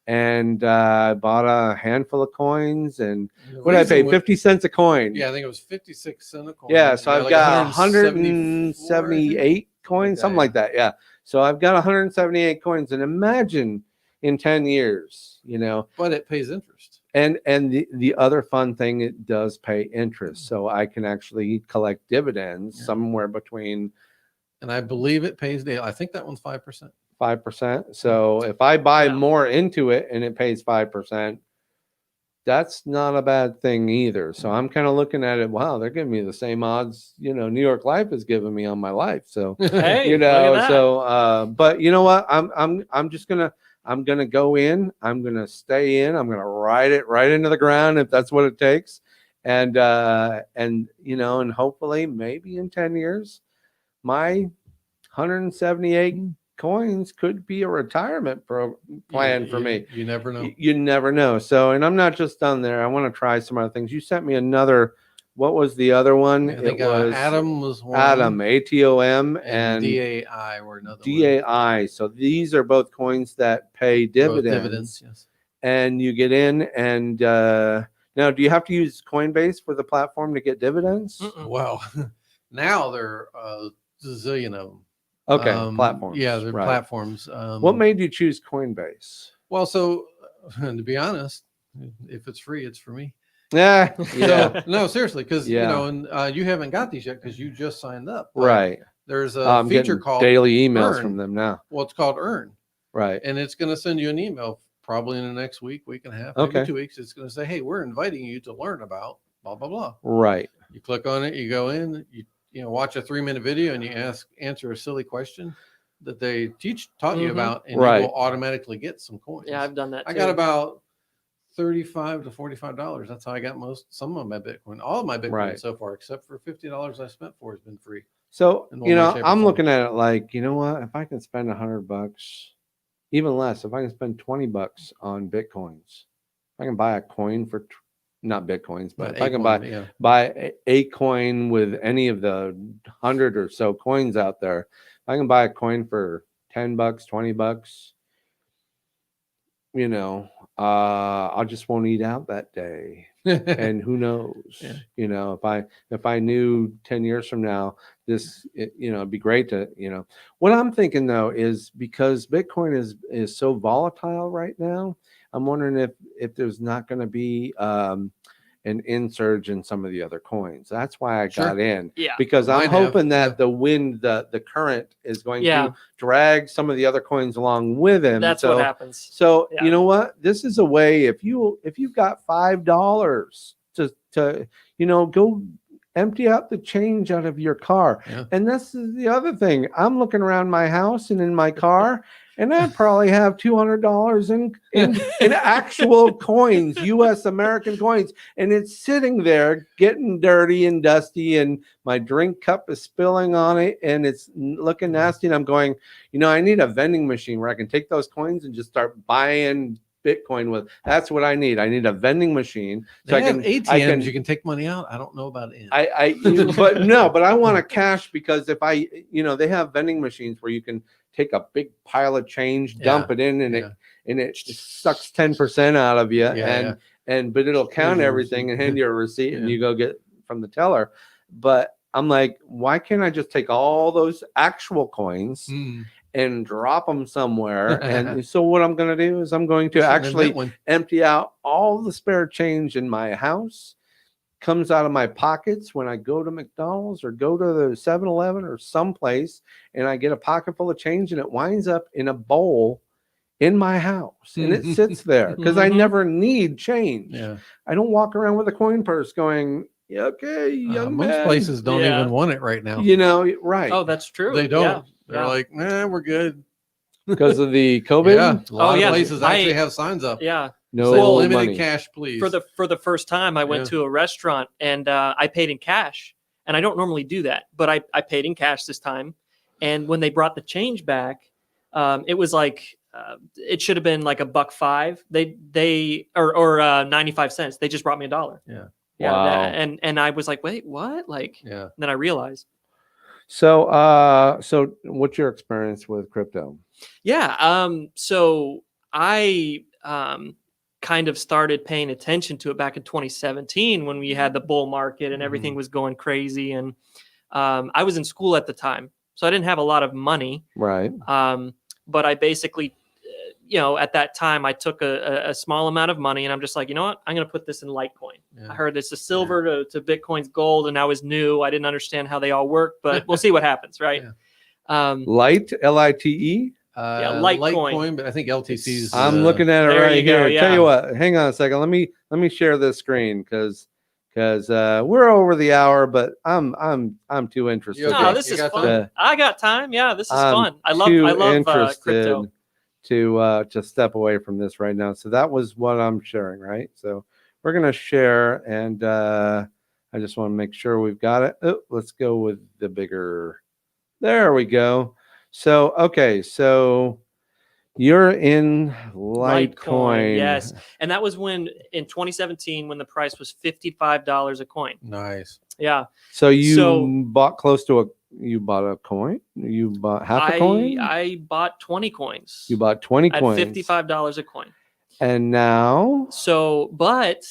Speaker 1: and I bought a handful of coins, and what did I pay? 50 cents a coin.
Speaker 2: Yeah, I think it was 56 cents a coin.
Speaker 1: Yeah, so I've got 178 coins, something like that. Yeah, so I've got 178 coins, and imagine in 10 years,
Speaker 2: But it pays interest.
Speaker 1: And the other fun thing, it does pay interest, so I can actually collect dividends somewhere between.
Speaker 2: And I believe it pays daily. I think that one's 5%.
Speaker 1: 5%. So if I buy more into it and it pays 5%, that's not a bad thing either. So I'm kind of looking at it. Wow, they're giving me the same odds, New York Life is giving me on my life. So
Speaker 3: hey, look at that.
Speaker 1: So but you know what? I'm just gonna go in. I'm gonna stay in. I'm gonna ride it right into the ground if that's what it takes. And and hopefully maybe in 10 years, my 178 coins could be a retirement plan for me.
Speaker 2: You never know.
Speaker 1: You never know. So, and I'm not just done there. I want to try some other things. You sent me another what was the other one?
Speaker 2: I think
Speaker 1: It was
Speaker 2: Atom was one.
Speaker 1: Atom, ATOM,
Speaker 2: and
Speaker 1: and
Speaker 2: DAI were another
Speaker 1: DAI. So these are both coins that pay
Speaker 2: one. Both
Speaker 1: dividends,
Speaker 2: yes.
Speaker 1: and you get in. And now, do you have to use Coinbase for the platform to get dividends?
Speaker 2: Well, now there are a zillion of them.
Speaker 1: Okay, platforms.
Speaker 2: Yeah, they're
Speaker 1: right.
Speaker 2: platforms.
Speaker 1: What made you choose Coinbase?
Speaker 2: Well, so to be honest, if it's free, it's for me.
Speaker 1: Yeah, yeah,
Speaker 2: So, no, seriously, because
Speaker 1: Yeah.
Speaker 2: you know, and you haven't got these yet because you just signed up. But
Speaker 1: right.
Speaker 2: There's a
Speaker 1: I'm
Speaker 2: feature
Speaker 1: getting
Speaker 2: called
Speaker 1: daily emails
Speaker 2: Earn.
Speaker 1: from them now.
Speaker 2: Well, it's called Earn,
Speaker 1: Right.
Speaker 2: and it's going to send you an email probably in the next week and a half, maybe
Speaker 1: Okay.
Speaker 2: 2 weeks. It's going to say, "Hey, we're inviting you to learn about blah blah blah."
Speaker 1: Right.
Speaker 2: You click on it, you go in, you know, watch a 3-minute video, and you answer a silly question that they taught you about, and
Speaker 1: Right.
Speaker 2: you will automatically get some coins.
Speaker 3: Yeah, I've done that too.
Speaker 2: I got about $35 to $45. That's how I got some of my Bitcoin. All of my Bitcoin
Speaker 1: Right.
Speaker 2: so far, except for $50 I spent for, has been free.
Speaker 1: So,
Speaker 2: In one way, shape, or
Speaker 1: I'm
Speaker 2: form.
Speaker 1: looking at it like, you know what? If I can spend $100, even less, if I can spend $20 on Bitcoins, if I can buy a coin for, not Bitcoins, but if I can buy a coin with any of the 100 or so coins out there, if I can buy a coin for $10, $20, I just won't eat out that day. And who knows?
Speaker 2: Yeah.
Speaker 1: If I knew 10 years from now, it'd be great to, what I'm thinking though is because Bitcoin is so volatile right now, I'm wondering if there's not going to be an insurge in some of the other coins. That's why I got in.
Speaker 3: Yeah.
Speaker 1: Because I'm
Speaker 2: Mine have,
Speaker 1: hoping that
Speaker 2: yeah.
Speaker 1: the wind, the current is going
Speaker 3: Yeah.
Speaker 1: to drag some of the other coins along with him.
Speaker 3: That's what happens.
Speaker 1: So
Speaker 3: Yeah.
Speaker 1: you know what? This is a way if you've got $5 to go empty out the change out of your car.
Speaker 2: Yeah.
Speaker 1: And this is the other thing. I'm looking around my house and in my car, and I probably have $200 in actual coins, U.S. American coins, and it's sitting there getting dirty and dusty, and my drink cup is spilling on it, and it's looking nasty. And I'm going, I need a vending machine where I can take those coins and just start buying Bitcoin with. That's what I need. I need a vending machine.
Speaker 2: So I have ATMs. You can take money out. I don't know about it.
Speaker 1: But I want a cash because if they have vending machines where you can take a big pile of change, dump it in, and it sucks 10% out of you, but it'll count everything and hand you a receipt, and you go get from the teller. But I'm like, why can't I just take all those actual coins and drop them somewhere? And so what I'm going to do is I'm going to actually empty out all the spare change in my house. Comes out of my pockets when I go to McDonald's or go to the 7-Eleven or someplace, and I get a pocket full of change, and it winds up in a bowl in my house, and it sits there because I never need change.
Speaker 2: Yeah.
Speaker 1: I don't walk around with a coin purse going, okay, young
Speaker 2: most
Speaker 1: man.
Speaker 2: places don't even want it right now.
Speaker 1: Right.
Speaker 3: Oh, that's true.
Speaker 2: They don't.
Speaker 3: Yeah.
Speaker 2: They're like, nah, we're good.
Speaker 1: Because of the COVID?
Speaker 2: Yeah. A lot of places actually have signs up.
Speaker 3: Yeah.
Speaker 1: No
Speaker 2: limited
Speaker 1: money.
Speaker 2: Cash, please.
Speaker 3: For the first time, I went to a restaurant and I paid in cash. And I don't normally do that, but I paid in cash this time. And when they brought the change back, it was like it should have been like $1.05. They or 95 cents. They just brought me $1.
Speaker 2: Yeah.
Speaker 3: Yeah.
Speaker 1: Wow.
Speaker 3: And I was like, wait, what? Like,
Speaker 2: yeah.
Speaker 3: Then I realized.
Speaker 1: So what's your experience with crypto?
Speaker 3: Yeah. So I kind of started paying attention to it back in 2017 when we had the bull market and everything was going crazy. And I was in school at the time, so I didn't have a lot of money.
Speaker 1: Right.
Speaker 3: But I basically, at that time, I took a small amount of money and I'm just like, you know what? I'm going to put this in Litecoin. Yeah. I heard it's a silver to Bitcoin's gold, and I was new. I didn't understand how they all work, but we'll see what happens, right?
Speaker 2: Yeah.
Speaker 1: Lite, Lite?
Speaker 3: Litecoin,
Speaker 2: but I think LTC's.
Speaker 1: I'm looking at it right here.
Speaker 3: Yeah.
Speaker 1: Tell you what, hang on a second. Let me share this screen because we're over the hour, but I'm too interested.
Speaker 3: No, this is fun. I got time. Yeah, this is fun. I love crypto.
Speaker 1: To step away from this right now. So that was what I'm sharing, right? So we're gonna share, and I just want to make sure we've got it. Oh, let's go with the bigger. There we go. So okay, so You're in Litecoin.
Speaker 3: Yes. And that was when in 2017 when the price was $55 a coin.
Speaker 2: Nice.
Speaker 3: Yeah.
Speaker 1: So you
Speaker 3: So-
Speaker 1: bought you bought a coin? You bought half a coin?
Speaker 3: I bought 20 coins.
Speaker 1: You bought 20
Speaker 3: at
Speaker 1: coins.
Speaker 3: $55 a coin.
Speaker 1: And now?
Speaker 3: So, but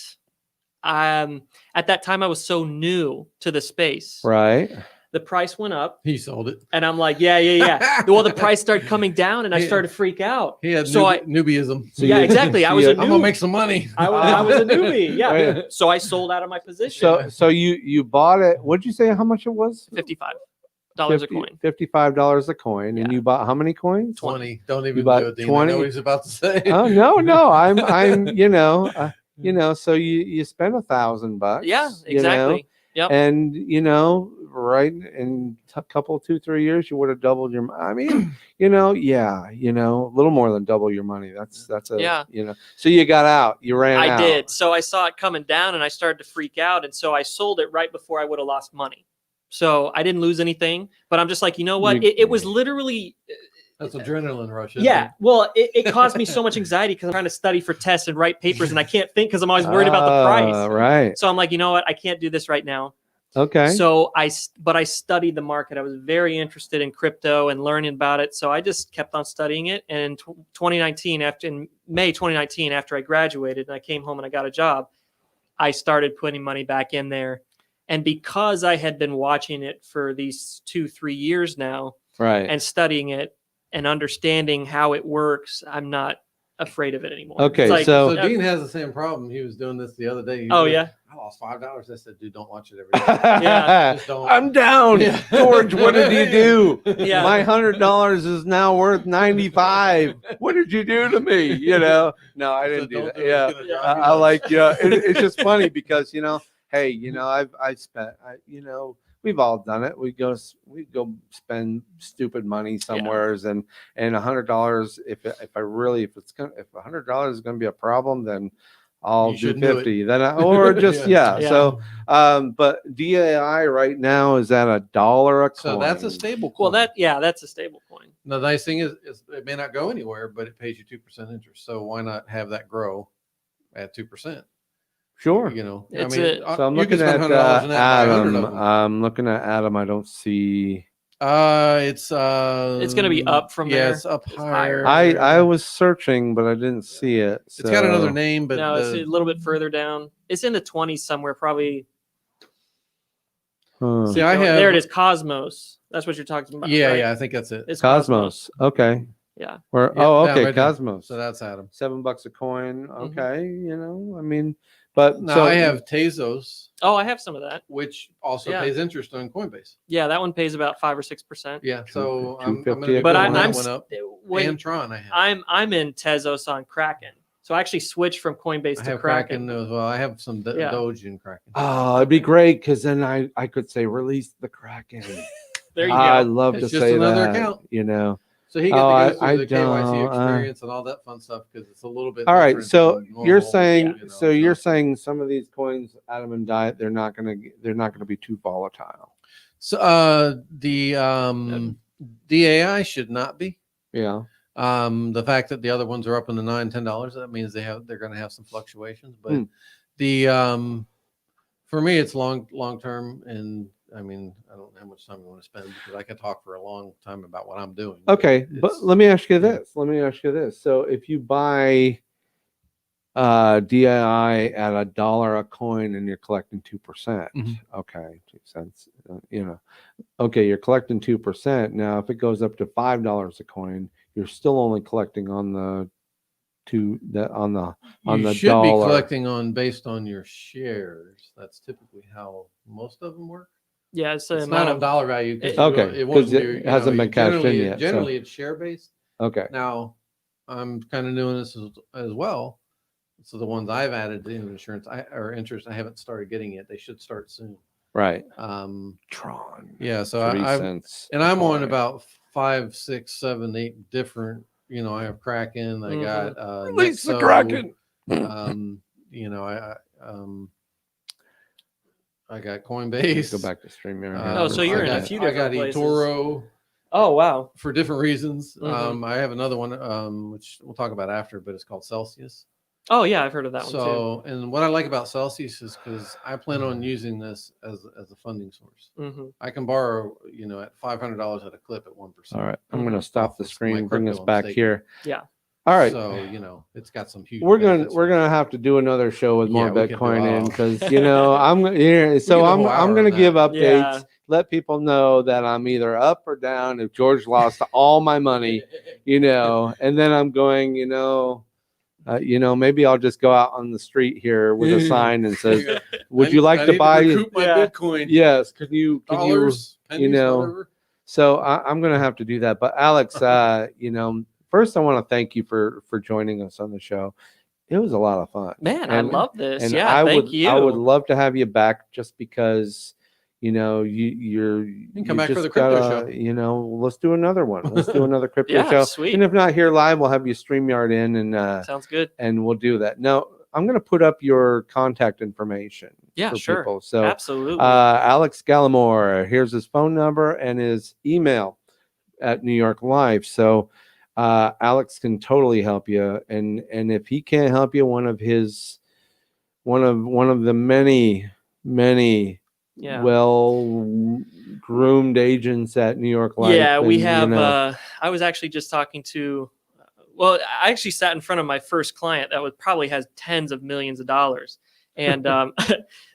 Speaker 3: at that time I was so new to the space.
Speaker 1: Right.
Speaker 3: The price went up.
Speaker 2: He sold it.
Speaker 3: And I'm like, yeah. Well, the price started coming down, and I started to freak out.
Speaker 2: He had
Speaker 3: So
Speaker 2: newbieism.
Speaker 1: So
Speaker 3: yeah,
Speaker 1: you-
Speaker 3: exactly. I was
Speaker 1: so
Speaker 3: a
Speaker 1: you-
Speaker 2: I'm gonna
Speaker 3: noob.
Speaker 2: make some money.
Speaker 3: I was a newbie. Yeah.
Speaker 1: Right.
Speaker 3: So I sold out of my position.
Speaker 1: So you bought it. What'd you say how much it was?
Speaker 3: $55 a coin.
Speaker 1: $55 a coin. And
Speaker 3: Yeah.
Speaker 1: you bought how many coins?
Speaker 2: 20. Don't even
Speaker 1: bought
Speaker 2: do it, Dean.
Speaker 1: 20?
Speaker 2: I know what he's about to say.
Speaker 1: Oh no. I'm so you spent $1,000.
Speaker 3: Yeah,
Speaker 1: you know,
Speaker 3: exactly. Yep.
Speaker 1: And right in a couple 2-3 years you would have doubled your I mean a little more than double your money. That's a
Speaker 3: Yeah.
Speaker 1: so you got out, you ran
Speaker 3: I
Speaker 1: out.
Speaker 3: did. So I saw it coming down, and I started to freak out, and so I sold it right before I would have lost money. So I didn't lose anything, but I'm just like, you know what? It was literally
Speaker 2: That's adrenaline rush. Isn't
Speaker 3: yeah.
Speaker 2: it?
Speaker 3: Well, it caused me so much anxiety because I'm trying to study for tests and write papers, and I can't think because I'm always worried about the price.
Speaker 1: Right.
Speaker 3: So I'm like, you know what? I can't do this right now.
Speaker 1: Okay.
Speaker 3: So I studied the market. I was very interested in crypto and learning about it. So I just kept on studying it. And in 2019, in May 2019, after I graduated and I came home and I got a job, I started putting money back in there. And because I had been watching it for these 2-3 years now
Speaker 1: right.
Speaker 3: and studying it and understanding how it works, I'm not afraid of it anymore.
Speaker 1: Okay,
Speaker 3: It's like,
Speaker 1: so-
Speaker 2: So Dean has the same problem. He was doing this the other day. He
Speaker 3: Oh,
Speaker 2: was
Speaker 3: yeah?
Speaker 2: like, I lost $5. I said, dude, don't watch it every day.
Speaker 3: Yeah.
Speaker 2: Just don't.
Speaker 1: I'm down.
Speaker 2: Yeah.
Speaker 1: George, what did you do?
Speaker 3: Yeah.
Speaker 1: My $100 is now worth 95. What did you do to me? No, I didn't do that. Yeah. I like, it's just funny because, hey, I've spent, we've all done it. We go spend stupid money somewheres and $100. If $100 is going to be a problem, then I'll
Speaker 2: You
Speaker 1: do
Speaker 2: shouldn't do it.
Speaker 1: 50. Or just, yeah.
Speaker 3: Yeah.
Speaker 1: So, but DAI right now is at $1 a coin.
Speaker 2: So that's a stable coin.
Speaker 3: well, that's a stable coin.
Speaker 2: The nice thing is it may not go anywhere, but it pays you 2% interest. So why not have that grow at 2%?
Speaker 1: Sure.
Speaker 3: It's
Speaker 1: So I'm
Speaker 2: you
Speaker 1: looking
Speaker 2: can
Speaker 1: at
Speaker 2: spend $100 in that, buy 100
Speaker 1: Adam.
Speaker 2: of them.
Speaker 1: I'm looking at Adam. I don't see.
Speaker 2: It's
Speaker 3: going to be up from
Speaker 2: yeah,
Speaker 3: there.
Speaker 2: it's up
Speaker 3: It's
Speaker 2: higher.
Speaker 3: higher.
Speaker 1: I was searching, but I didn't see it.
Speaker 2: It's got another
Speaker 1: so-
Speaker 2: name, but
Speaker 3: No, it's a little bit further down. It's in the 20s somewhere, probably.
Speaker 1: Huh.
Speaker 2: See, I have
Speaker 3: There it is, Cosmos. That's what you're talking about.
Speaker 2: Yeah,
Speaker 3: right?
Speaker 2: yeah, I think that's it.
Speaker 3: It's
Speaker 1: Cosmos. Okay.
Speaker 3: Yeah.
Speaker 1: Where?
Speaker 2: Yeah,
Speaker 1: Oh,
Speaker 2: down
Speaker 1: okay.
Speaker 2: right there.
Speaker 1: Cosmos.
Speaker 2: So that's Adam.
Speaker 1: $7 a coin.
Speaker 3: Mhm.
Speaker 1: Okay. I mean, but
Speaker 2: Now
Speaker 1: so
Speaker 2: I have Tezos,
Speaker 3: Oh, I have some of that.
Speaker 2: which also
Speaker 3: Yeah.
Speaker 2: pays interest on Coinbase.
Speaker 3: Yeah, that one pays about 5 or 6%.
Speaker 2: Yeah, so I'm
Speaker 1: 250
Speaker 2: going to
Speaker 1: a
Speaker 3: But
Speaker 1: coin.
Speaker 3: I'm
Speaker 2: one up.
Speaker 3: when
Speaker 2: And Tron, I have.
Speaker 3: I'm in Tezos on Kraken. So I actually switched from Coinbase
Speaker 2: I
Speaker 3: to
Speaker 2: have
Speaker 3: Kraken.
Speaker 2: Kraken as well. I have some
Speaker 3: Yeah.
Speaker 2: Doge in Kraken.
Speaker 1: oh, it'd be great because then I could say release the Kraken.
Speaker 3: There you
Speaker 1: I'd
Speaker 3: go.
Speaker 1: love
Speaker 2: It's
Speaker 1: to
Speaker 2: just
Speaker 1: say
Speaker 2: another
Speaker 1: that.
Speaker 2: account. So he
Speaker 1: Oh,
Speaker 2: got to go through
Speaker 1: I
Speaker 2: the KYC
Speaker 1: don't,
Speaker 2: experience and all that fun stuff because it's a little bit.
Speaker 1: All right,
Speaker 2: different
Speaker 1: so
Speaker 2: than normal,
Speaker 1: you're saying
Speaker 2: you know,
Speaker 1: saying some of these coins, Adam and Diet, they're not gonna be too volatile.
Speaker 2: So the DAI should not be.
Speaker 1: Yeah.
Speaker 2: The fact that the other ones are up in the $9-10, that means they're going to have some fluctuations. But
Speaker 1: Hmm.
Speaker 2: the for me, it's long term, and I mean, I don't know how much time you want to spend because I can talk for a long time about what I'm doing.
Speaker 1: Okay, but
Speaker 2: it's-
Speaker 1: let me ask you
Speaker 2: yeah.
Speaker 1: this. So if you buy DII at $1 a coin and you're collecting 2%,
Speaker 2: Mhm.
Speaker 1: okay, 2 cents, okay, you're collecting 2%. Now, if it goes up to $5 a coin, you're still only collecting on the
Speaker 2: you
Speaker 1: the
Speaker 2: should
Speaker 1: dollar.
Speaker 2: be collecting based on your shares. That's typically how most of them work.
Speaker 3: Yeah, it's the
Speaker 2: It's
Speaker 3: amount
Speaker 2: not on
Speaker 3: of
Speaker 2: dollar value. 'Cause
Speaker 1: Okay,
Speaker 2: it
Speaker 1: 'cause
Speaker 2: wasn't
Speaker 1: it
Speaker 2: your-
Speaker 1: hasn't
Speaker 2: you
Speaker 1: been cashed in
Speaker 2: generally-
Speaker 1: yet, so-
Speaker 2: Generally, it's share based.
Speaker 1: Okay.
Speaker 2: Now, I'm kind of doing this as well. So the ones I've added to insurance or interest, I haven't started getting yet. They should start soon.
Speaker 1: Right.
Speaker 2: Tron.
Speaker 1: Tron.
Speaker 2: Yeah. So
Speaker 1: 3
Speaker 2: I've
Speaker 1: cents.
Speaker 2: and I'm on
Speaker 1: coin.
Speaker 2: about 5, 6, 7, 8 different. I have Kraken. I got
Speaker 1: Release the
Speaker 2: Nexo,
Speaker 1: Kraken.
Speaker 2: I got Coinbase.
Speaker 1: Go back to StreamYard.
Speaker 3: Oh, so you're
Speaker 2: I
Speaker 3: in a
Speaker 2: got-
Speaker 3: few
Speaker 2: I got
Speaker 3: different places.
Speaker 2: eToro.
Speaker 3: Oh, wow.
Speaker 2: for different reasons.
Speaker 3: Mhm.
Speaker 2: I have another one, which we'll talk about after, but it's called Celsius.
Speaker 3: Oh, yeah, I've heard of that one too.
Speaker 2: So, and what I like about Celsius is because I plan on using this as a funding source.
Speaker 3: Hmm.
Speaker 2: I can borrow, at $500 at a clip at 1%.
Speaker 1: All right, I'm
Speaker 3: Mhm.
Speaker 1: going to stop
Speaker 2: Off
Speaker 1: the
Speaker 2: of my
Speaker 1: screen, bring us
Speaker 2: crypto I'm
Speaker 1: back
Speaker 2: staking.
Speaker 1: here.
Speaker 3: Yeah.
Speaker 1: All right.
Speaker 2: So, it's got some huge.
Speaker 1: We're
Speaker 2: benefits for me.
Speaker 1: gonna have to do another show with more
Speaker 2: Yeah, we could do
Speaker 1: Bitcoin in,
Speaker 2: all.
Speaker 1: because I'm here. So
Speaker 2: get a
Speaker 1: I'm
Speaker 2: whole hour
Speaker 1: gonna
Speaker 2: on
Speaker 1: give
Speaker 2: that.
Speaker 1: updates,
Speaker 3: Yeah.
Speaker 1: let people know that I'm either up or down. If George lost all my money, and then I'm going, maybe I'll just go out on the street here with a sign and says, "Would you like
Speaker 2: I
Speaker 1: to
Speaker 2: need
Speaker 1: buy?"
Speaker 2: recoup my
Speaker 3: Yeah.
Speaker 2: Bitcoin?
Speaker 1: Yes. Can you?
Speaker 2: Dollars, pennies, whatever.
Speaker 1: So I'm gonna have to do that. But Alex, first I want to thank you for joining us on the show. It was a lot of fun.
Speaker 3: Man, I love this.
Speaker 1: And
Speaker 3: Yeah,
Speaker 1: I
Speaker 3: thank you.
Speaker 1: would love to have you back, just because you
Speaker 2: can come back for
Speaker 1: just
Speaker 2: the crypto
Speaker 1: show. Let's do another one. Let's do another crypto
Speaker 3: Yeah,
Speaker 1: show.
Speaker 3: sweet.
Speaker 1: And if not here live, we'll have you StreamYard in, and
Speaker 3: Sounds good.
Speaker 1: we'll do that. Now I'm gonna put up your contact information
Speaker 3: Yeah,
Speaker 1: for
Speaker 3: sure.
Speaker 1: people. So
Speaker 3: Absolutely.
Speaker 1: Alex Gallimore, here's his phone number and his email at New York Life. So Alex can totally help you, and if he can't help you, one of the many
Speaker 3: Yeah.
Speaker 1: well groomed agents at New York Life.
Speaker 3: Yeah, we
Speaker 1: and,
Speaker 3: have. I was actually just talking to. Well, I actually sat in front of my first client that probably has tens of millions of dollars, and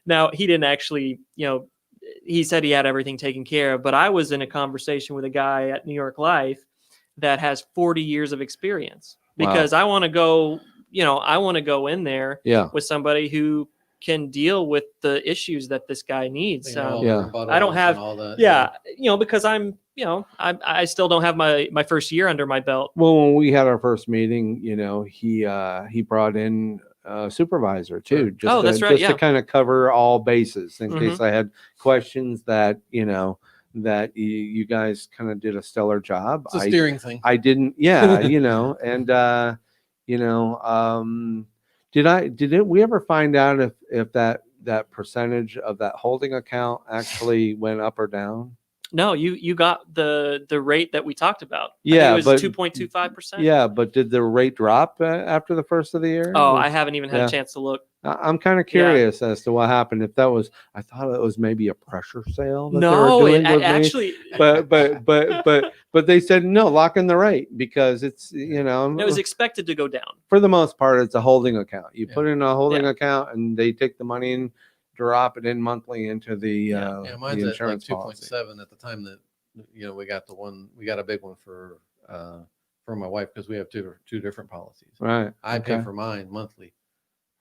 Speaker 3: now he didn't actually. He said he had everything taken care of, but I was in a conversation with a guy at New York Life that has 40 years of experience, because I want to go. I want to go in there with somebody who can deal with the issues that this guy needs. I don't have
Speaker 2: all that.
Speaker 3: because I still don't have my first year under my belt.
Speaker 1: Well, when we had our first meeting, he brought in a supervisor too,
Speaker 3: Sure. That's right,
Speaker 1: to kind of cover all bases in
Speaker 3: Mhm.
Speaker 1: case I had questions that that you guys kind of did a stellar job.
Speaker 2: It's a steering thing.
Speaker 1: I didn't, and did we ever find out if that percentage of that holding account actually went up or down?
Speaker 3: No, you got the rate that we talked about.
Speaker 1: Yeah,
Speaker 3: it was 2.25%.
Speaker 1: Yeah, but did the rate drop after the first of the year?
Speaker 3: Oh, I haven't even had
Speaker 1: Yeah.
Speaker 3: a chance to look.
Speaker 1: I'm kind of curious as to what happened. If that was, I thought it was maybe a pressure sale that they
Speaker 3: No,
Speaker 1: were
Speaker 3: it
Speaker 1: doing with me.
Speaker 3: actually.
Speaker 1: But they said no, lock in the rate, because it's
Speaker 3: It was expected to go down.
Speaker 1: for the most part it's a holding account. You
Speaker 2: Yeah.
Speaker 1: put in a holding account and they take the money and drop it in monthly into the
Speaker 2: Mine's
Speaker 1: the
Speaker 2: at
Speaker 1: insurance
Speaker 2: like
Speaker 1: policy.
Speaker 2: 2.7 at the time that we got a big one for my wife, because we have two different policies.
Speaker 1: Right.
Speaker 2: I
Speaker 1: Okay.
Speaker 2: pay for mine monthly.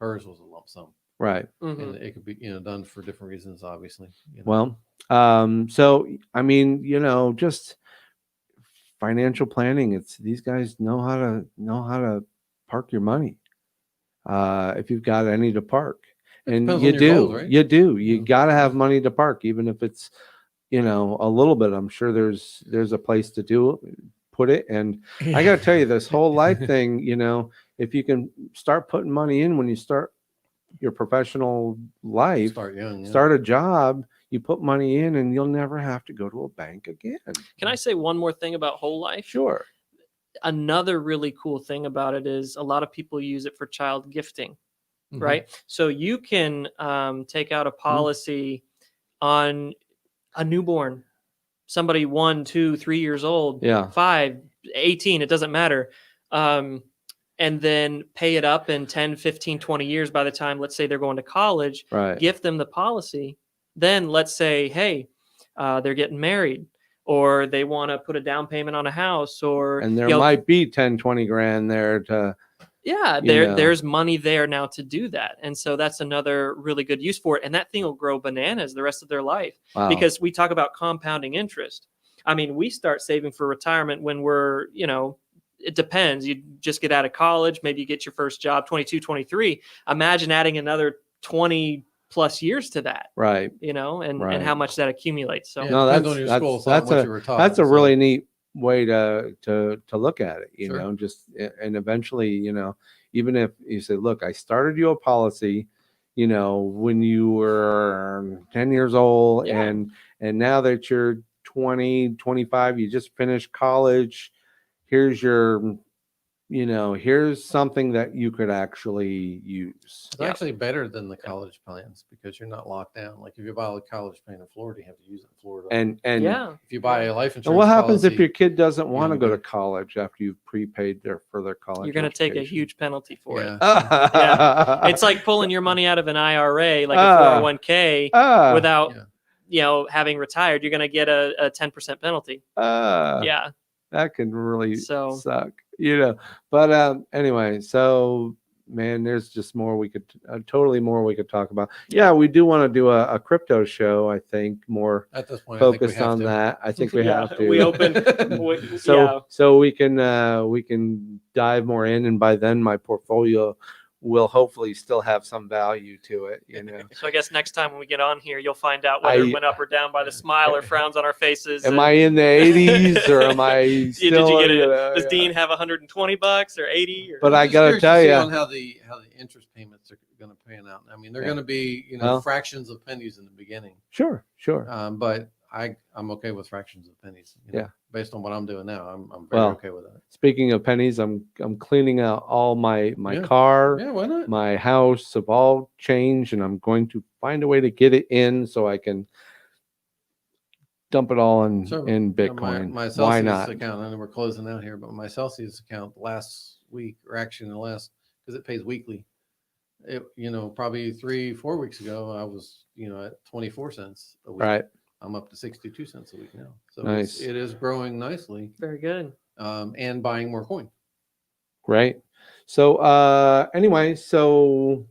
Speaker 2: Hers was a lump sum.
Speaker 1: Right.
Speaker 3: Mhm.
Speaker 2: And it could be done for different reasons, obviously.
Speaker 1: Well, so I mean, just financial planning. It's these guys know how to park your money. If you've got any to park, and
Speaker 2: depends
Speaker 1: you
Speaker 2: on your
Speaker 1: do,
Speaker 2: goals, right?
Speaker 1: you
Speaker 2: Mhm.
Speaker 1: got to have money to park, even if it's a little bit. I'm sure there's a place to put it. And I got to tell you, this whole life thing, if you can start putting money in when you start your professional life,
Speaker 2: Start young. Yeah.
Speaker 1: start a job, you put money in, and you'll never have to go to a bank again.
Speaker 3: Can I say one more thing about whole life?
Speaker 1: Sure.
Speaker 3: Another really cool thing about it is a lot of people use it for child gifting,
Speaker 2: Mhm.
Speaker 3: right? So you can take out a policy on a newborn, somebody 1, 2, 3 years old,
Speaker 1: Yeah.
Speaker 3: 5, 18, it doesn't matter. And then pay it up in 10, 15, 20 years. By the time, let's say they're going to college,
Speaker 1: Right.
Speaker 3: gift them the policy. Then let's say, hey, they're getting married, or they want to put a down payment on a house,
Speaker 1: And there might be 10, 20 grand there to.
Speaker 3: Yeah, there's money there now to do that. And so that's another really good use for it. And that thing will grow bananas the rest of their life.
Speaker 1: Wow.
Speaker 3: Because we talk about compounding interest. I mean, we start saving for retirement when we're, it depends. You just get out of college, maybe you get your first job, 22, 23. Imagine adding another 20 plus years to that.
Speaker 1: Right.
Speaker 3: And how much that accumulates. So
Speaker 1: No,
Speaker 2: depends on your school thought, what you were taught,
Speaker 1: that's a
Speaker 2: so.
Speaker 1: really neat way to look at it,
Speaker 2: Sure.
Speaker 1: and eventually, even if you say, look, I started you a policy, when you were 10 years old,
Speaker 3: Yeah.
Speaker 1: and now that you're 20, 25, you just finished college. Here's your, here's something that you could actually use.
Speaker 2: It's actually better than the college plans because you're not locked down. Like if you buy a college plan in Florida, you have to use it in Florida.
Speaker 1: And
Speaker 3: Yeah.
Speaker 2: if you buy a life insurance,
Speaker 1: and what happens if
Speaker 2: policy,
Speaker 1: your kid doesn't want to go to
Speaker 2: better.
Speaker 1: college after you've prepaid for their college?
Speaker 3: You're going to take a
Speaker 1: education?
Speaker 3: huge penalty for it.
Speaker 1: Yeah.
Speaker 3: It's like pulling your money out of an IRA, like
Speaker 1: Ah.
Speaker 3: a 401k, without having retired. You're going to get a 10% penalty. Yeah.
Speaker 1: That can really
Speaker 3: So-
Speaker 1: suck, But anyway, so man, there's just more we could totally more we could talk about. Yeah, we do want to do a crypto show. I think more
Speaker 2: at this point,
Speaker 1: focused on that. I think we
Speaker 3: Yeah,
Speaker 1: have to.
Speaker 3: we open.
Speaker 1: So we can dive more in, and by then my portfolio will hopefully still have some value to it.
Speaker 3: So I guess next time when we get on here, you'll find out whether it went up or down by the smile or frowns on our faces.
Speaker 1: Am I in the 80s or am I still?
Speaker 3: Did you get it? Does Dean have $120 or 80? Or?
Speaker 1: But I gotta tell you,
Speaker 2: on how the interest payments are going to pan out. I mean, they're going to be fractions of pennies in the beginning.
Speaker 1: Sure.
Speaker 2: But I'm okay with fractions of pennies. Based on what I'm doing now, I'm very okay with that.
Speaker 1: Speaking of pennies, I'm cleaning out all my car,
Speaker 2: why not?
Speaker 1: my house have all changed, and I'm going to find a way to get it in so I can dump it all in Bitcoin.
Speaker 2: My Celsius
Speaker 1: Why not?
Speaker 2: account, I know we're closing out here, but my Celsius account last week, or actually in the last, because it pays weekly, probably 3-4 weeks ago, I was, at 24 cents a week.
Speaker 1: Right.
Speaker 2: I'm up to 62 cents a week now. So
Speaker 1: Nice.
Speaker 2: it is growing nicely.
Speaker 3: Very good.
Speaker 2: And buying more coin.
Speaker 1: Great. So anyway, so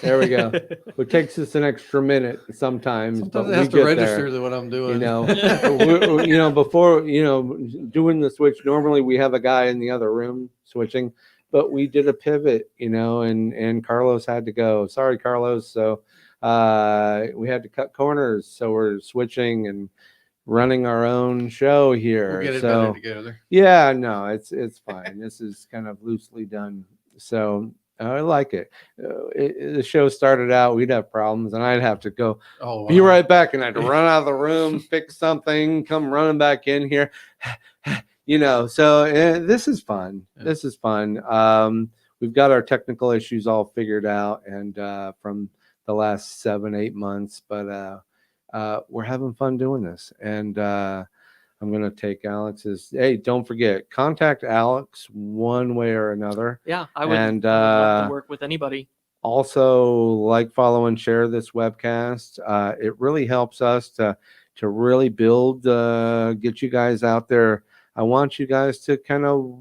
Speaker 1: there we go. It takes us an extra minute sometimes, but
Speaker 2: Sometimes
Speaker 1: we
Speaker 2: I have to
Speaker 1: get
Speaker 2: register
Speaker 1: there.
Speaker 2: what I'm doing.
Speaker 1: Before doing the switch, normally we have a guy in the other room switching, but we did a pivot, and Carlos had to go. Sorry, Carlos. So we had to cut corners, so we're switching and running our own show here.
Speaker 2: We'll get it
Speaker 1: so
Speaker 2: better together.
Speaker 1: yeah, no, it's fine. This is kind of loosely done, so I like it. The show started out, we'd have problems, and I'd have to go be right back, and I'd run out of the room, fix something, come running back in here. So this is fun.
Speaker 2: Yeah.
Speaker 1: This is fun. We've got our technical issues all figured out, and from the last 7-8 months, but we're having fun doing this. And I'm going to take Alex's. Hey, don't forget, contact Alex one way or another.
Speaker 3: Yeah, I would love to work with anybody.
Speaker 1: Also, like, follow, and share this webcast. It really helps us to really build, get you guys out there. I want you guys to kind of,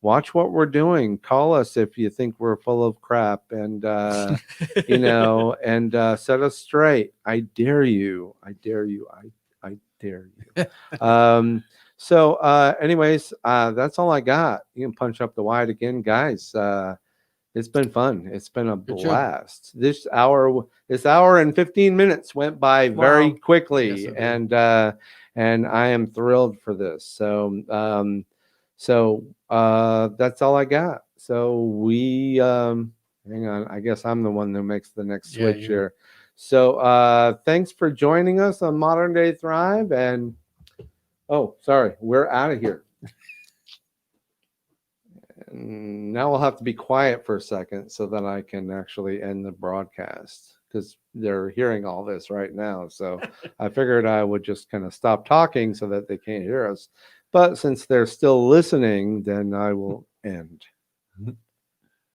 Speaker 1: watch what we're doing. Call us if you think we're full of crap, and and set us straight. I dare you. I dare you. I dare you. Anyways, that's all I got. You can punch up the wide again, guys. It's been fun. It's been a blast. This hour and 15 minutes went by very quickly,
Speaker 2: Yes,
Speaker 1: and I am thrilled for this. So that's all I got. So we hang on. I guess I'm the one who makes the next switch here. So thanks for joining us on Modern Day Thrive, and we're out of here. And now we'll have to be quiet for a second so that I can actually end the broadcast, because they're hearing all this right now. So I figured I would just kind of stop talking so that they can't hear us. But since they're still listening, then I will end.